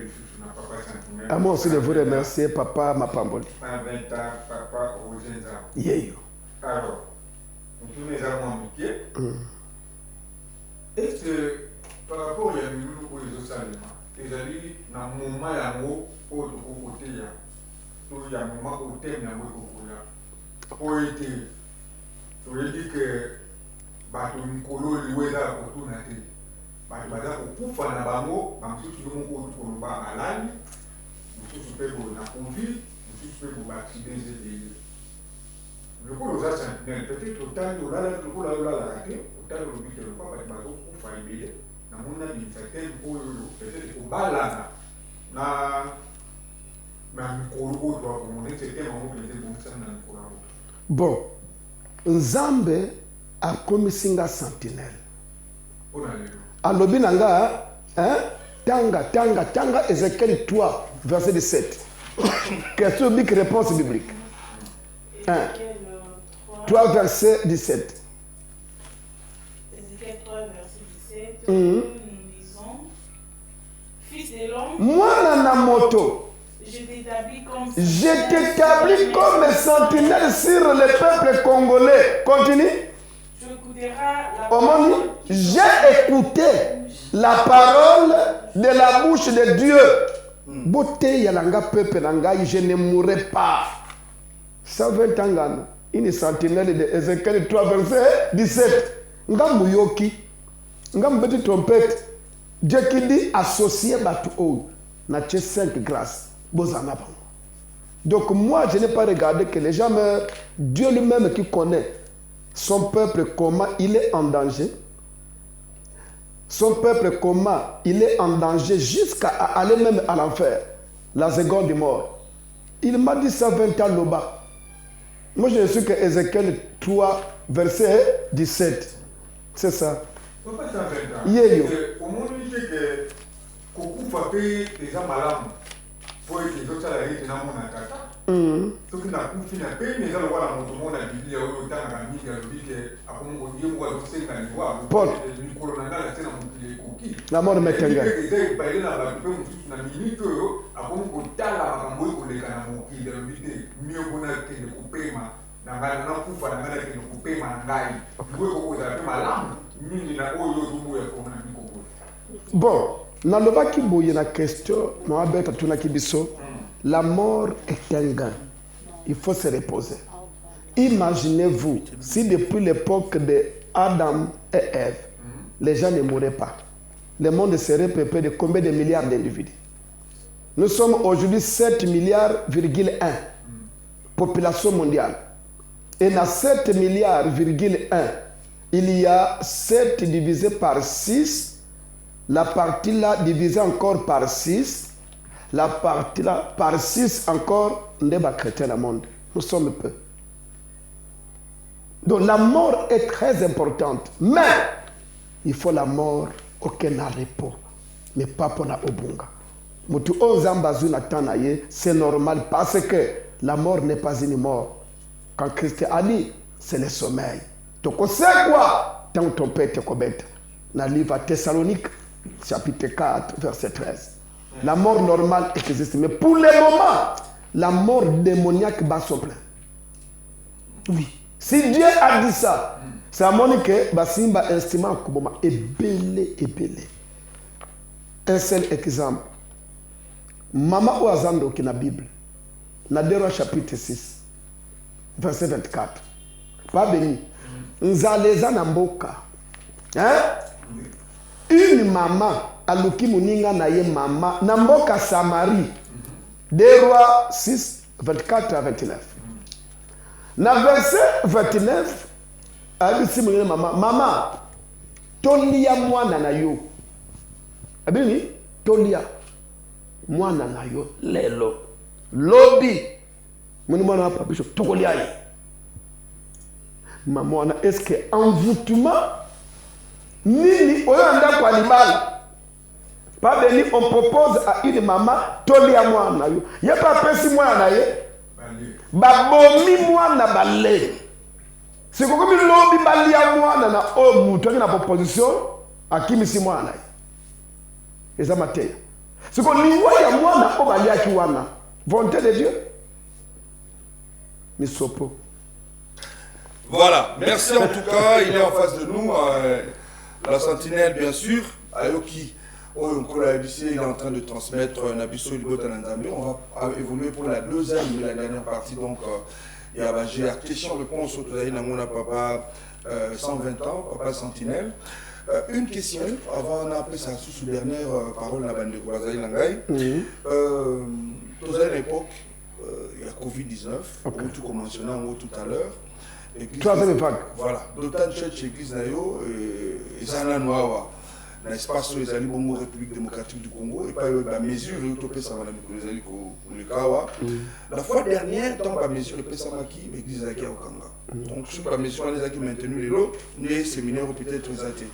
papa Sentinelle. À moi aussi de vous remercier, papa Mapamboli. À 20 ans, papa Ozenza. Yeyo. Alors, tous les amants du pied. Est-ce que par rapport à nous pour les autres aliments, les alliés, dans le moment où il y a un côté, il y a un moment où il y a un côté, pour être, je veux dire que bateau Nikolo, il y a un côté, bateau pour faire un bango, bateau qui est un côté pour le bar à l'âne, bateau qui est pour la convie, bateau qui est pour bâtir des idées. Le coup, nous avons peut-être autant de la raté, autant de l'objet de pas de bateau pour faire une bille. Dans mon avis, certains peut-être au balana. Bon, Nzambe a commis Singa Sentinelle. Alobi nanga, Tanga, Ézéchiel 3, verset 17. Question biblique, réponse biblique. 3, verset 17. Ézéchiel 3, verset 17. Nous lisons. Fils de l'homme. Moi, nana moto. Je t'établis comme sentinelle sur le peuple congolais. Continue. Tu écouteras la parole. J'ai écouté la parole de la bouche de Dieu. Beauté yalanga peuple nanga, je ne mourrai pas. 120 ans, une sentinelle de Ézéchiel 3 verset 17. Ngambu yoki, ngambu beti trompette. Dieu qui dit associé batu ou na 5 grâces. Donc moi, je n'ai pas regardé que les gens meurent. Dieu lui-même qui connaît son peuple, comment il est en danger. Son peuple, comment il est en danger jusqu'à aller même à l'enfer. La seconde mort. Il m'a dit ça 20 ans là-bas. Moi, je suis que Ézéchiel 3, verset 17. C'est ça. Pourquoi ça 20 ans? Au monde, il dit que Koku Fapé, les gens malades. Pour que les autres salariés soient dans mon attaque. Ce qui n'a pas fini à payer, mais ils ont voir mon monde à Bible, il y a autant d'amis qui ont dit que, après mon Dieu, moi, je sais qu'il y a Paul. Une colonne dans la scène, on dit la mort de Mekenga. Ils ont parlé dans la Bible, on a mis que, après mon Dieu, dans la Bible, on les a mis, on a dit, mieux qu'on a que le coupé, dans la Bible, on a que le coupé, on a dit, on a fait ma langue, mais il a bon. Nalobaki boye na question, Moabet Atunaki Biso, la mort est un gain. Il faut se reposer. Imaginez-vous, si depuis l'époque de Adam et Ève, les gens ne mouraient pas, le monde serait peuplé de combien de milliards d'individus? Nous sommes aujourd'hui 7 milliards, population mondiale. Et dans 7 milliards, il y a 7 divisé par 6. La partie là divisée encore par 6, la partie là par 6 encore, on n'est pas chrétien dans le monde. Nous sommes peu. Donc la mort est très importante. Mais il faut la mort aucun repos. Mais pas pour la obunga. C'est normal parce que la mort n'est pas une mort. Quand Christ a dit, c'est le sommeil. Donc on sait quoi? Tant ton père te commettre. Dans le livre à Thessalonique, chapitre 4, verset 13. La mort normale existe. Mais pour le moment, la mort démoniaque bat son plein. Oui. Si Dieu a dit ça, ça montre que basimba instrument comme ebele. Un seul exemple. Maman ou azando qui na Bible. Na 2 Rois chapitre 6 verset 24. Pas béni. Nzaleza na mboka. Hein? Une maman aluki muninga na ye mama na mboka Samarie. 2 Rois 6 24 à 29. Na verset 29 abisi muninga mama tolia mwana na yo. Abini tolia mwana na yo lelo lobi muni mwana papa biso tokolia ye. Maman, est-ce que envoûtement nini oyanda kwa libala pas béni on propose à une maman toli à moi na yo ya pas pesi moi na ye babomi moi na balé c'est comme lobi bali à moi na o muto na proposition à qui misi moi na ye eza matin c'est comme lingwa ya moi na o bali aki wana volonté de Dieu misopo. Voilà, merci en tout cas, il est en face de nous, la sentinelle bien sûr, Ayoki, il est en train de transmettre Nabiso Libota Nandambi. On va évoluer pour la deuxième et la dernière partie, donc il y a j'ai la question-réponse au Namona Papa 120 ans, Papa Sentinelle. Une question, avant d'appeler ça sous dernière parole, la bande de Kouazaï Langaï. Dans une époque, il y a Covid-19, comme tout mentionné en haut tout à l'heure. Troisième vague. Voilà. D'autant church église nayo et ça noa na espace où les ali bongo République démocratique du Congo et pas la mesure utopé ça va les ali ko le kawa. La fois dernière dans la mesure et ça maki église à Okanga. Donc sur la mesure les qui maintenu les lots les séminaires peut-être les athées.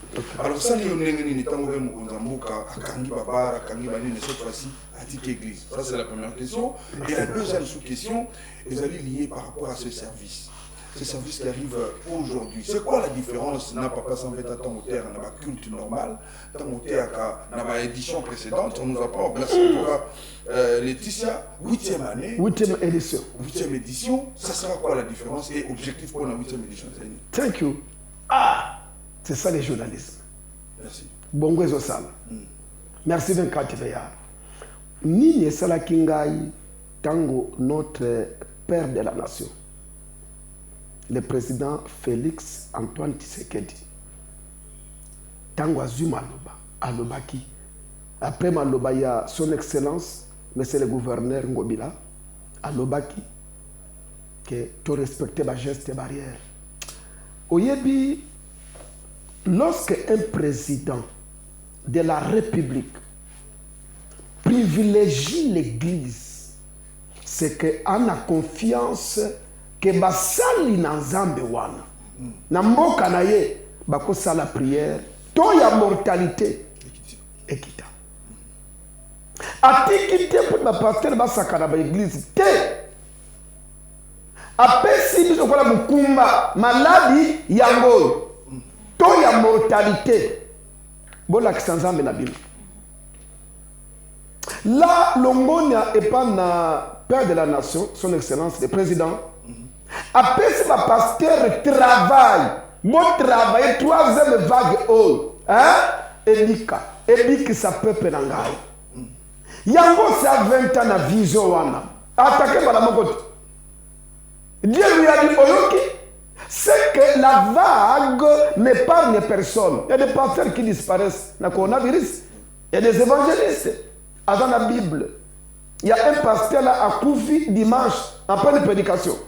Alors ça les onengeni ni tango mo konzambuka akangi baba akangi bani cette fois-ci à tique église. Ça c'est la première question et la deuxième sous-question les ali liés par rapport à ce service. Ce service qui arrive aujourd'hui. C'est quoi la différence? N'a pas passé en fait à ton terre, dans la culte normale, dans la édition précédente, on nous apprend, merci en tout cas, Laetitia, 8e année. 8e édition. 8e édition, ça sera quoi la différence et objectif pour la 8e édition? Thank you. Ah, c'est ça les journalistes. Merci. Bongo Ezosala. Merci 24 veillards. Ni Sala Kingai, Tango, notre père de la nation. Le président Félix Antoine Tshisekedi. Tango Azuma Alobaki. Après Maloba, il y a son excellence, monsieur le gouverneur Ngobila, Alobaki, que tu respectes les gestes et barrières. Oyebi, lorsque un président de la République privilégie l'Église, c'est qu'on a confiance que basali na nzambe wana na mboka na ye bakosala prière to ya mortalité ekita atiki te pour bapasteur basakana baeglise te apesi biso kola mukumba maladi yango to ya mortalité bolakisa nzambe na bino là longonia epa na père de la nation son excellence le président. Après, si ma pasteur travaille, mon travail, troisième vague, hein? Elika, Elika, ça peut penangaï. Yango, c'est à 20 ans, la vision, wana. Attaqué par la mokote. Dieu lui a dit, Oyoki, c'est que la vague n'épargne personne. Il y a des pasteurs qui disparaissent dans le coronavirus. Il y a des évangélistes. Dans la Bible, il y a un pasteur là à Koufi dimanche, en pleine prédication.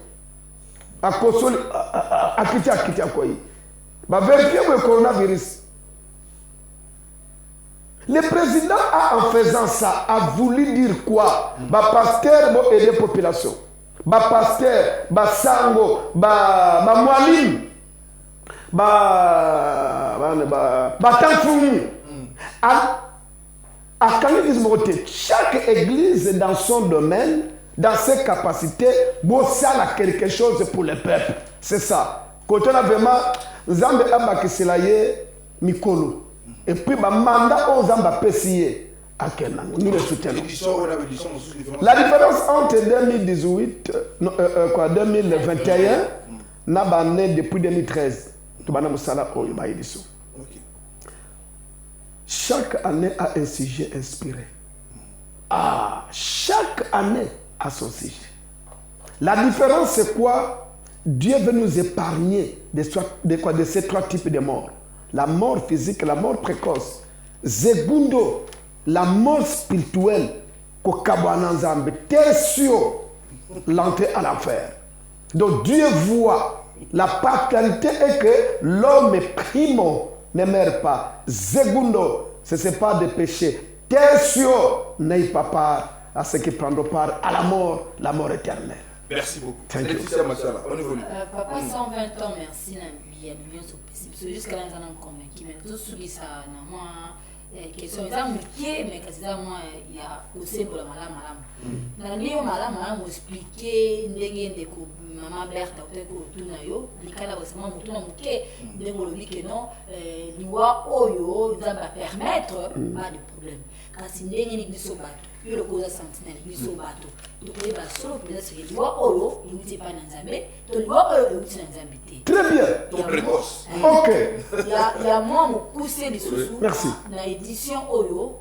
À Kosoli, à Kiti Akoyi. Va vérifier le coronavirus. Le président en faisant ça a voulu dire quoi? Ba pasteur va aider la population. Ba pasteur, ba sango, ba mwalim, ba tanfoum. À chaque église dans son domaine, dans ses capacités, bossa la quelque chose pour le peuple. C'est ça. Quand on a vraiment Zambé Abakiselaye Mikolo. Et puis, le mandat aux Zamba Pessier à Kenan. Nous le soutenons. La différence entre 2018 2021, n'a pas né depuis 2013. tobana mosala oyo bayebiso. Chaque année a un sujet inspiré. Chaque année a son sujet. La différence c'est quoi? Dieu veut nous épargner de ces 3 types de morts. La mort physique, la mort précoce. Segundo, la mort spirituelle. T'es sûr l'entrée à l'enfer. Donc Dieu voit. La particularité est que l'homme primo ne meurt pas. Segundo, ce n'est pas de péché. T'es sûr n'aille pas part à ceux qui prendront part à la mort éternelle. Merci beaucoup. Thank you. On évolue. Papa, 120 ans, merci. C'est jusqu'à là, nous sommes convaincus. Mais tout ce qui ça, question eza mokie mais kasi eza mwa ya kosembola malamu nalingi yo malamu expliquer ndenge ndeko mama Bertha oteko otuna yo likala kosema motuna moke ndenge olobi ke non liwa oyo eza bapermettre pas de problème kasi ndenge ni biso bato yo lokoza sentinelle biso bato tokoyeba solo mpenza seke liwa oyo euti epai na nzambe to liwa oyo euti na nzambe te. Très bien. Trop précoce. Ok. ya mwa mokuse lisusu Merci. na édition oyo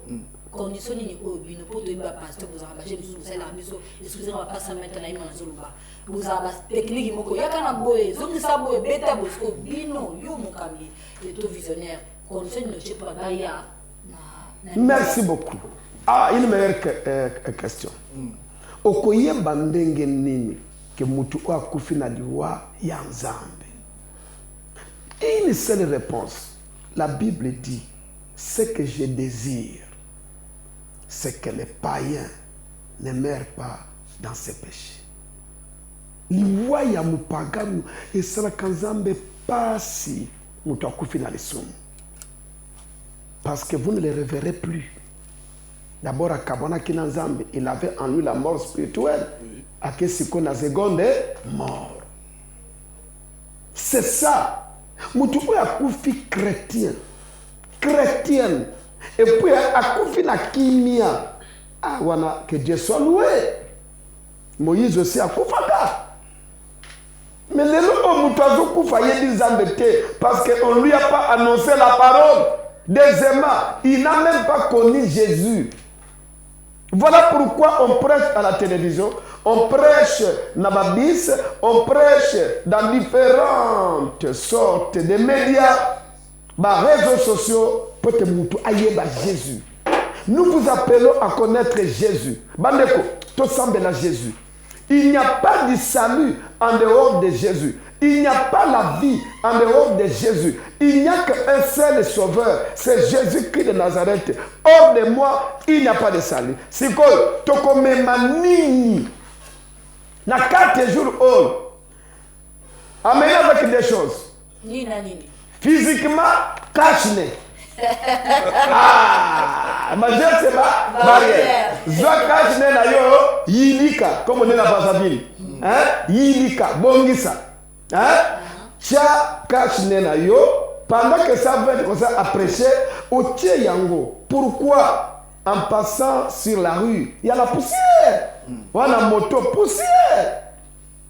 condition nini oyo bino po toyeba pasteur bozala baje biso bosalaka biso excusez moi pas maintenant naima nazoloba bozala batechnike moko yaka na boye zongisa boye beta bosiko bino yo mokambi eto visionnaire condition nini otie po baya. Merci beaucoup. Une meilleure question. Okoyeba ndenge nini ke mutu akufi na liwa ya nzambe? Une seule réponse. La Bible dit, ce que je désire, c'est que les païens ne meurent pas dans ses péchés. Liwa ya mupagano esalaka nzambe pasi mutu akufi na lisumu. Parce que vous ne les reverrez plus. D'abord, à Kabana Kinanzambe, il avait en lui la mort spirituelle. À Kesiko na seconde mort. C'est ça. Moutou a koufi chrétien. Chrétienne. Et puis a koufi na kimia. Ah, wana, que Dieu soit loué. Moïse aussi a koufaka. Mais les gens moutou a koufa yedi zambete. Parce qu'on ne lui a pas annoncé la parole. Deuxièmement, il n'a même pas connu Jésus. Voilà pourquoi on prêche à la télévision, on prêche Nababis, on prêche dans différentes sortes de médias, réseaux sociaux, pour que nous ayons Jésus. Nous vous appelons à connaître Jésus. Bandeko, tout semble à Jésus. Il n'y a pas de salut en dehors de Jésus. Il n'y a pas la vie en dehors de Jésus. Il n'y a qu'un seul sauveur, c'est Jésus-Christ de Nazareth. Hors de moi, il n'y a pas de salut. C'est quoi? Tokomemanini. Na 4 jours, amenez avec des choses. Physiquement, cache-les. Majeur c'est pas barrière. Zwa cache-les na yo, yilika, comme on est dans la ville. Yilika, bongisa. Tia cache nena yo pendant que ça va être comme ça à prêcher au tie yango. Pourquoi? En passant sur la rue, il y a la poussière. On a moto poussière.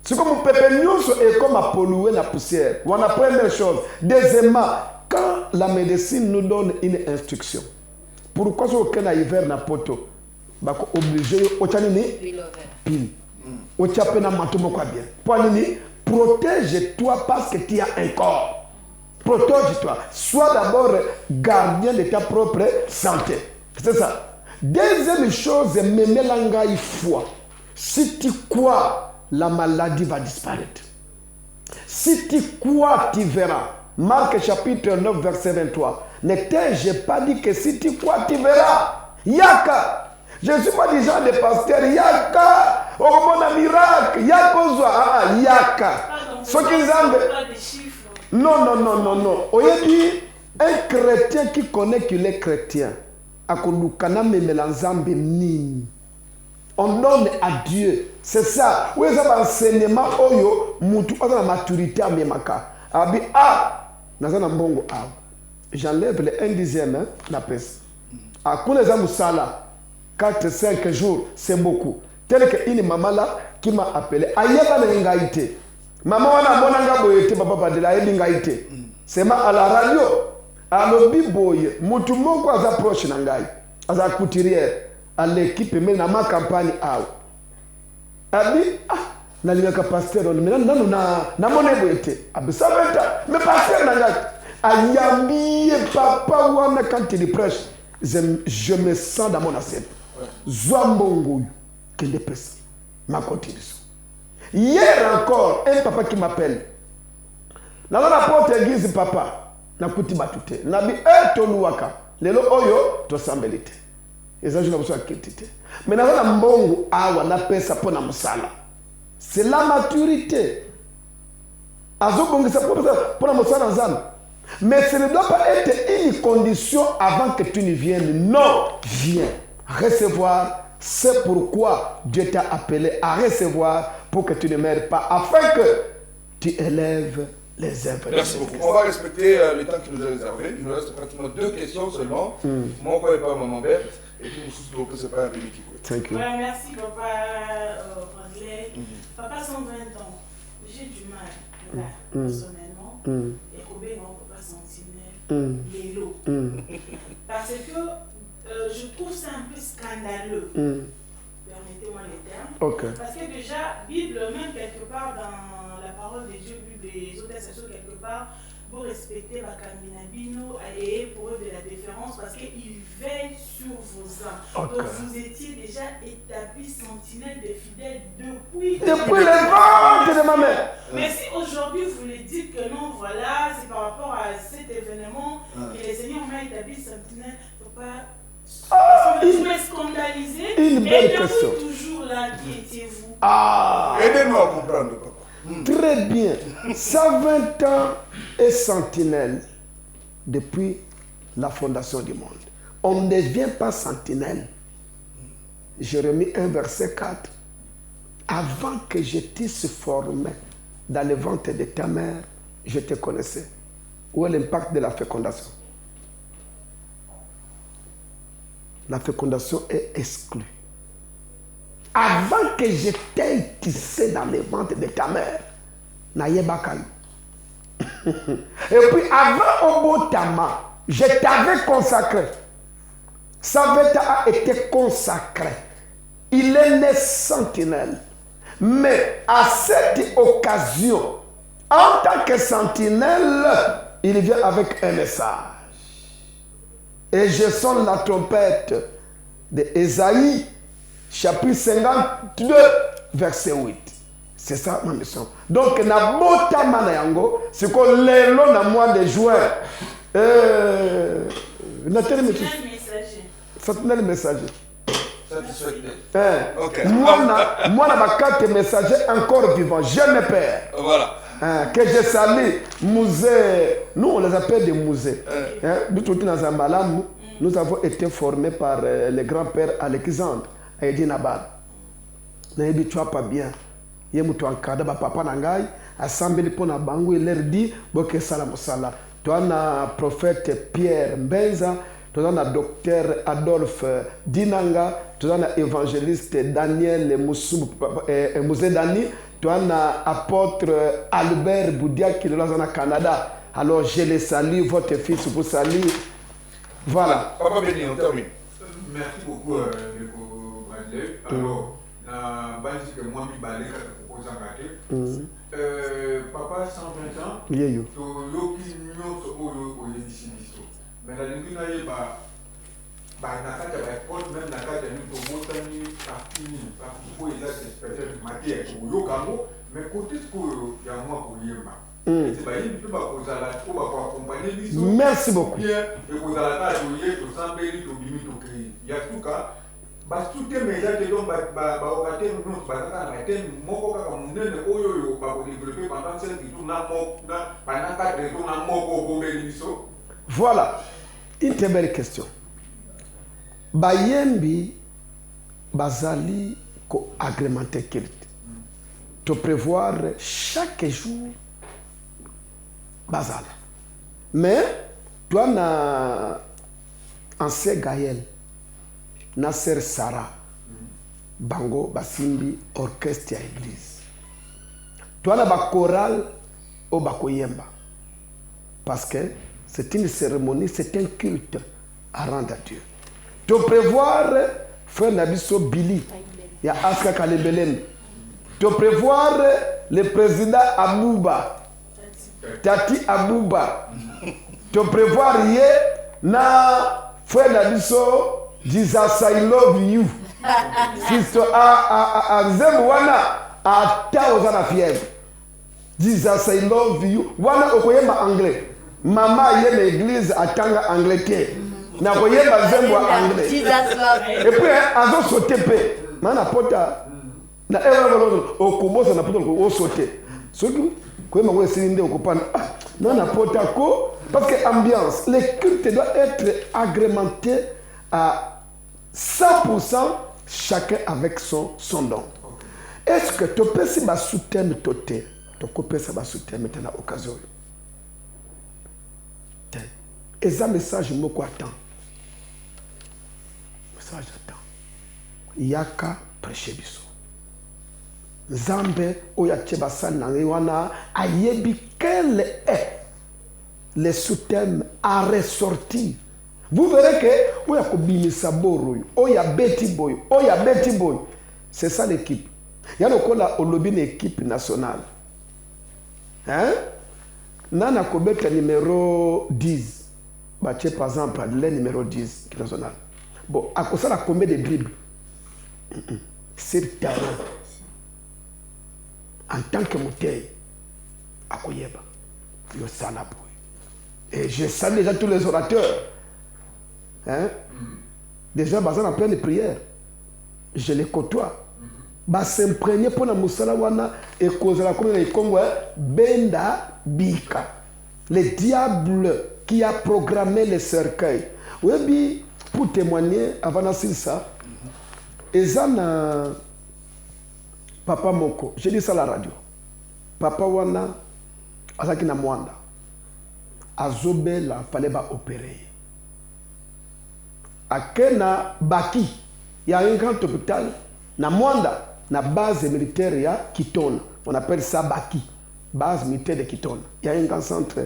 C'est comme un pépénius et comme à polluer la poussière. On a première chose. Deuxièmement, quand la médecine nous donne une instruction, pourquoi ce qu'on a hiver na poto? Bako obligé au chanini pile. Au chapena matomo quoi bien. Poinini. Protège-toi parce que tu as un corps. Protège-toi. Sois d'abord gardien de ta propre santé. C'est ça. Deuxième chose, mélangaï foi. Si tu crois, la maladie va disparaître. Si tu crois, tu verras. Marc chapitre 9, verset 23. Ne t'ai-je pas dit que si tu crois, tu verras. Yaka. Je ne suis pas du genre de pasteur. Yaka. Oh, mon miracle. Yaka. Yaka. Ce qu'ils ont. Non. Oyedi, un chrétien qui connaît qu'il est chrétien. On donne à Dieu. C'est ça. Où est-ce l'enseignement? Oyo, mutu, la maturité à Memaka. Abi, nazana mbongo, j'enlève le 1/10, la presse. À Kouleza Moussala. 4-5 jours, c'est beaucoup. Tel qu'une maman là qui m'a appelé. Ayeba na ngaïté. Maman wana monanga boyete papa de la ngaïté. sema à la radio alobi boye mutu moko aza proche na ngai aza couturière à l'équipe mais na ma campagne awa abi nalingaka pasteur on mais nanu na monego ete abisa beta mais pasteur na ngai ayambi papa wana quand il prêche je me sens dans mon assiette Zwambongo kende pesa ma contribution. Hier encore un papa qui m'appelle na la porte église papa na kuti batute na bi toluwaka lelo oyo to sambelite eza juna boso akitite mais na mbongo awa na pesa pona musala c'est la maturité azobongisa pona musala nzana. Mais ce ne doit pas être une condition avant que tu ne viennes. Non, viens recevoir. C'est pourquoi Dieu t'a appelé à recevoir pour que tu ne meurs pas, afin que tu élèves les œuvres. Merci beaucoup. On va respecter le temps qui nous est réservé. Il nous reste pratiquement 2 questions seulement. Moi, je ne connais pas Maman Berthe. Et puis, nous ne pas un bébé qui coûte. Thank you. Ouais, merci, Papa Bradley. Papa, 120 ans. J'ai du mal, là, personnellement. Et Robin, non, Papa Sentinelle, Lélo. Parce que je trouve ça un peu scandaleux. Permettez-moi les termes. Okay. Parce que déjà, Bible, même quelque part dans la parole de Dieu, Bible et les autres textes, quelque part, vous respectez la Kaminabino et pour eux de la déférence parce qu'ils veillent sur vos âmes. Okay. Donc vous étiez déjà établi sentinelle des fidèles depuis le ventre de ma mère. Mais si aujourd'hui vous les dites que non, voilà, c'est par rapport à cet événement que les Seigneurs m'ont établi sentinelle, il ne faut pas. Vous m'êtes scandalisé. Une belle question. Toujours là, qui étiez-vous? Aidez-nous à comprendre, papa. Très bien. 120 ans et sentinelle depuis la fondation du monde. On ne devient pas sentinelle. Jérémie 1, verset 4. Avant que je t'eusse formé dans le ventre de ta mère, je te connaissais. Où est l'impact de la fécondation? La fécondation est exclue. Avant que je t'aie tissé dans le ventre de ta mère, Nayebakal. Et puis avant Obotama, je t'avais consacré. Saveta a été consacré. Il est né sentinelle. Mais à cette occasion, en tant que sentinelle, il vient avec un message. Et je sonne la trompette de Ésaïe, chapitre 52, verset 8. C'est ça ma mission. Donc, na bota manayango, c'est que l'élo na mois de juin. Sentinelle messager. Okay. Moi, na ma carte messager encore vivant, je ne perds. Voilà. Que je salue, musée. Nous, on les appelle des musées. Nous avons été formés par le grand-père Alexandre, Aïdi Nabal. Naïbi, tu vas pas bien. Yemutu encadre papa nangai, assemblée pour na bango, il leur dit, boke salam sala. Tu as un prophète Pierre Mbenza, tu as un docteur Adolphe Dinanga, tu as un évangéliste Daniel Mousé Dani, tu as un apôtre Albert Boudia qui est là au Canada. Alors je les salue, votre fils vous salue. Voilà. Papa Béni, on termine. Merci beaucoup, Bradley. Alors, que moi, papa 120 ans, Yeyo. mais la ligne n'a pas même la carte de botanie pour les espèces de matière mais côté ce qu'il y a moi pour Yéma. Merci beaucoup. Voilà une très belle question. Bayembi bazali ko agrémenter kilt. Te prévoir chaque jour bazal. Mais toi na ancien Gaël Nasser Sarah Bango Basimbi orchestre à église. Toi na ba chorale au bakoyemba. Parce que c'est une cérémonie, c'est un culte à rendre à Dieu. Tu prévoir, frère Nabiso Billy, il y a Aska Kalebelen. Tu prévoir le président Abouba, Tati Abouba. Tu prévoir na frère Nabiso Jesus I love you. Sister Zem wana ata ozana fièvre. Jesus I love you. Wana okoyemba anglais. Mama yé l'église atanga anglais ke. Na koyemba zembo anglais. Et puis azo sauter pe. Mana pota na ewa okobosa na pota o sauter. Soki koyemba ko silinde okopana. Non na pota ko parce que ambiance, le culte doit être agrémenté à 100%, chacun avec son don. Est-ce que tu peux se soutenir toté? Tu peux se soutenir maintenant occasion. Et ça message me quoi attend. Message attend. Yaka prêcher biso. Zambe oyache basana wana ayebi quel est le sous-thème à ressortir. Vous verrez que oya kobimisa boro, oya beti boy, c'est ça l'équipe. Il y a le kola olobi une équipe nationale. Hein? Nana kobeta numéro 10. Bache par exemple le numéro 10 national. Bon, à cause la combien de dribbles? C'est terrain. En tant que moutei, à Koyeba, yo sana boy. Et je salue déjà tous les orateurs. Hein? Déjà, basés en pleine prière. Je les côtoie. Bah, s'imprégner pour la moussala wana et causer la commune de Congo, Benda Bika. Le diable qui a programmé les cercueils. Oui, pour témoigner, avant de ça, et ça, Papa Moko, j'ai dit ça à la radio. Papa wana, Azaki na Mwanda. Azobela fallait pas opérer. À Kena Baki, il y a un grand hôpital, na Mwanda, na base militaire ya Kitona. On appelle ça Baki, base militaire de Kitona. Il y a un grand centre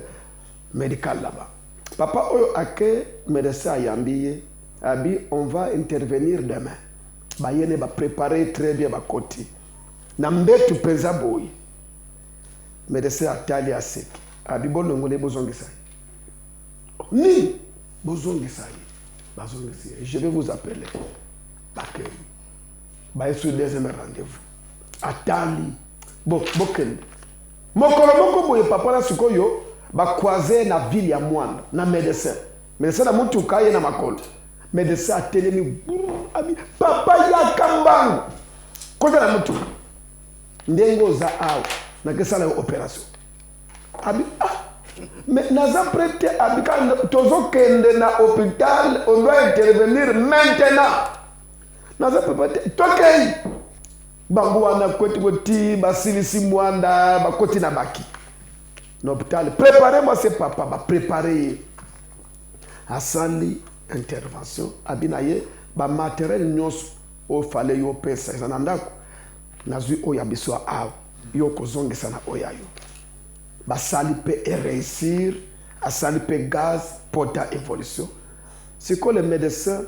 médical là-bas. Papa Oyo Ake, médecin à Yambiye, Abi, on va intervenir demain. Bayene va préparer très bien ma côté. Nambetu peza boy. Médecin à Tali à Sek. Abi bon ngole bozongisa. Ni bozongisa. Je vais vous appeler. Bakeli. Baye sur deuxième rendez-vous. Atali. Bon, bokende. Mokolo moko boye papa na sikoyo ba croiser na ville ya Mwanda na médecin. Médecin na mutu kaye na makolo. Médecin atelemi abi papa ya kambangu. Koza na mutu. Ndengo za awa na kesala opération. Abi mais naza prêté abi quand tozo kende na hôpital on doit intervenir maintenant. Naza prêté tokei. Bangu wana koti basilisi Mwanda bakoti na baki. L'hôpital préparez-moi ce papa ba préparer asali intervention abinaye ba matériel nyos o fallait yo pesa zanandako nazui oya biso a yo kozongisa na oyayo basali pe réussir asali pe gaz porta évolution c'est que le médecin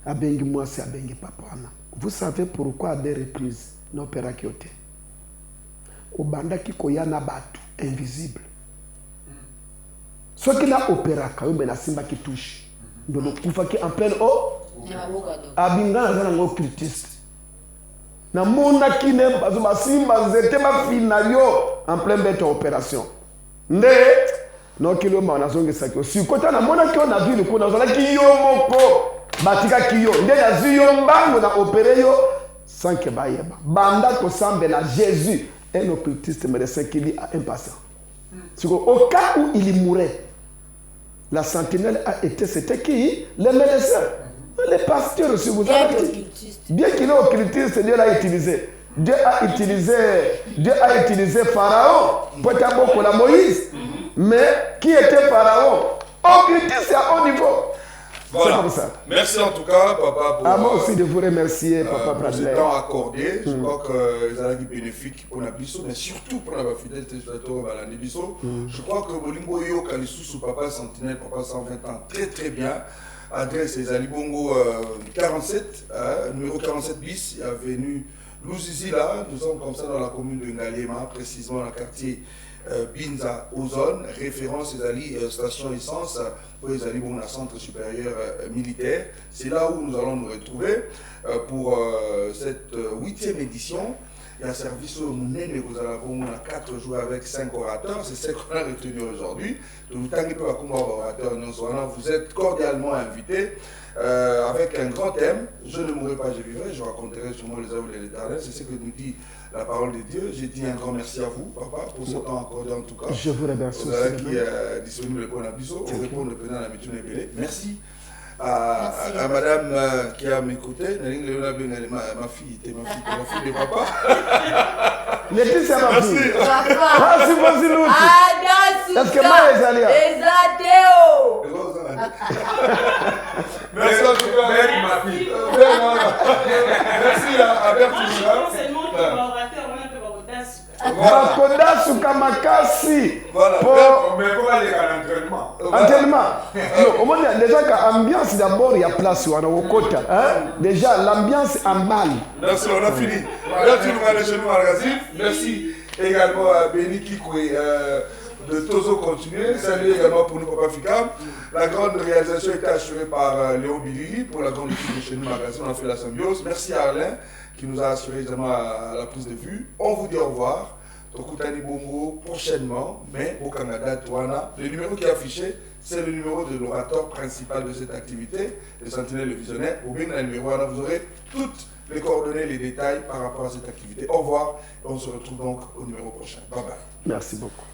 abengi moi c'est abengi papa wana. Vous savez pourquoi des reprises n'opéra kiote obanda ki koyana batu invisible ce qui n'a opéra quand même na simba qui touche ndono kufa ki en pleine eau abinga na ngo cultiste na mona ki ne bazuma simba zete ma finayo en pleine bête opération nde no kilo ma na zonge sakyo si kota na mona ki na ville ko na zala ki yo moko batika ki yo nde na ziyo mbango na opéré yo sans que bayeba banda ko sambe na Jésus un occultiste médecin qui dit à un patient. Au cas où il mourait, la sentinelle a été, c'était qui? Le médecin. Les pasteurs, si vous avez. Bien qu'il est occultiste, Dieu l'a utilisé. Dieu a utilisé Pharaon pour être beaucoup la Moïse. Mais qui était Pharaon? Occultiste à haut niveau. Voilà. C'est comme ça. Merci en tout cas, papa, pour moi aussi de vous remercier, papa Bradley. ce temps accordé. Je crois que les analyses bénéfiques pour la biso, mais surtout pour la fidèle téléspectateur à la biso. Je crois que Bolingo Yo Kalisou, papa Sentinelle, papa 120 ans, très très bien. Adresse les Alibongo 47, numéro 47 bis, avenue Louzizi là. Nous sommes comme ça dans la commune de Ngalema, précisément dans le quartier Binza Ozone, référence les alliés station essence pour les alliés bon, centre supérieur militaire. C'est là où nous allons nous retrouver pour cette 8e édition. Il y a un service au Mouné, mais vous allez avoir 4 jours avec 5 orateurs. C'est ce qu'on a retenu aujourd'hui. Vous êtes cordialement invités avec un grand thème. Je ne mourrai pas, je vivrai. Je raconterai sûrement les œuvres de l'Éternel. C'est ce que nous dit la parole de Dieu. J'ai dit un grand merci à vous, papa, pour ce temps accordé en tout cas. Je vous remercie. Vous avez qui est disponible pour la biseau. On répond le président de la Métune Ebélé. Merci. À madame qui a m'écouté, ma fille était ma fille de papa. Laetitia, ma fille. Papa. Vas-y, l'autre. Est-ce que moi, les alliés? Merci en tout cas. Ma fille. Merci à Bertoucha. Bakoda Sukamakasi. Voilà. Mais comment aller à l'entraînement? Entraînement. Au moins, déjà, l'ambiance d'abord, il y a place où on a au quota. Déjà, l'ambiance emballe. Merci, on a fini. Merci également à Béni Kikoué de Tozo Continuer. Salut également pour nous, Papa Fika. La grande réalisation était assurée par Léo Bilili pour la grande équipe de chez nous Magazine. On a fait la symbiose. Merci à Alain qui nous a assuré également à la prise de vue. On vous dit au revoir. Tokutani Bongo prochainement, mais au Canada, Touana. Le numéro qui est affiché, c'est le numéro de l'orateur principal de cette activité, le Sentinelle le Visionnaire. Au bien, le numéro, vous aurez toutes les coordonnées, les détails par rapport à cette activité. Au revoir et on se retrouve donc au numéro prochain. Bye bye. Merci beaucoup.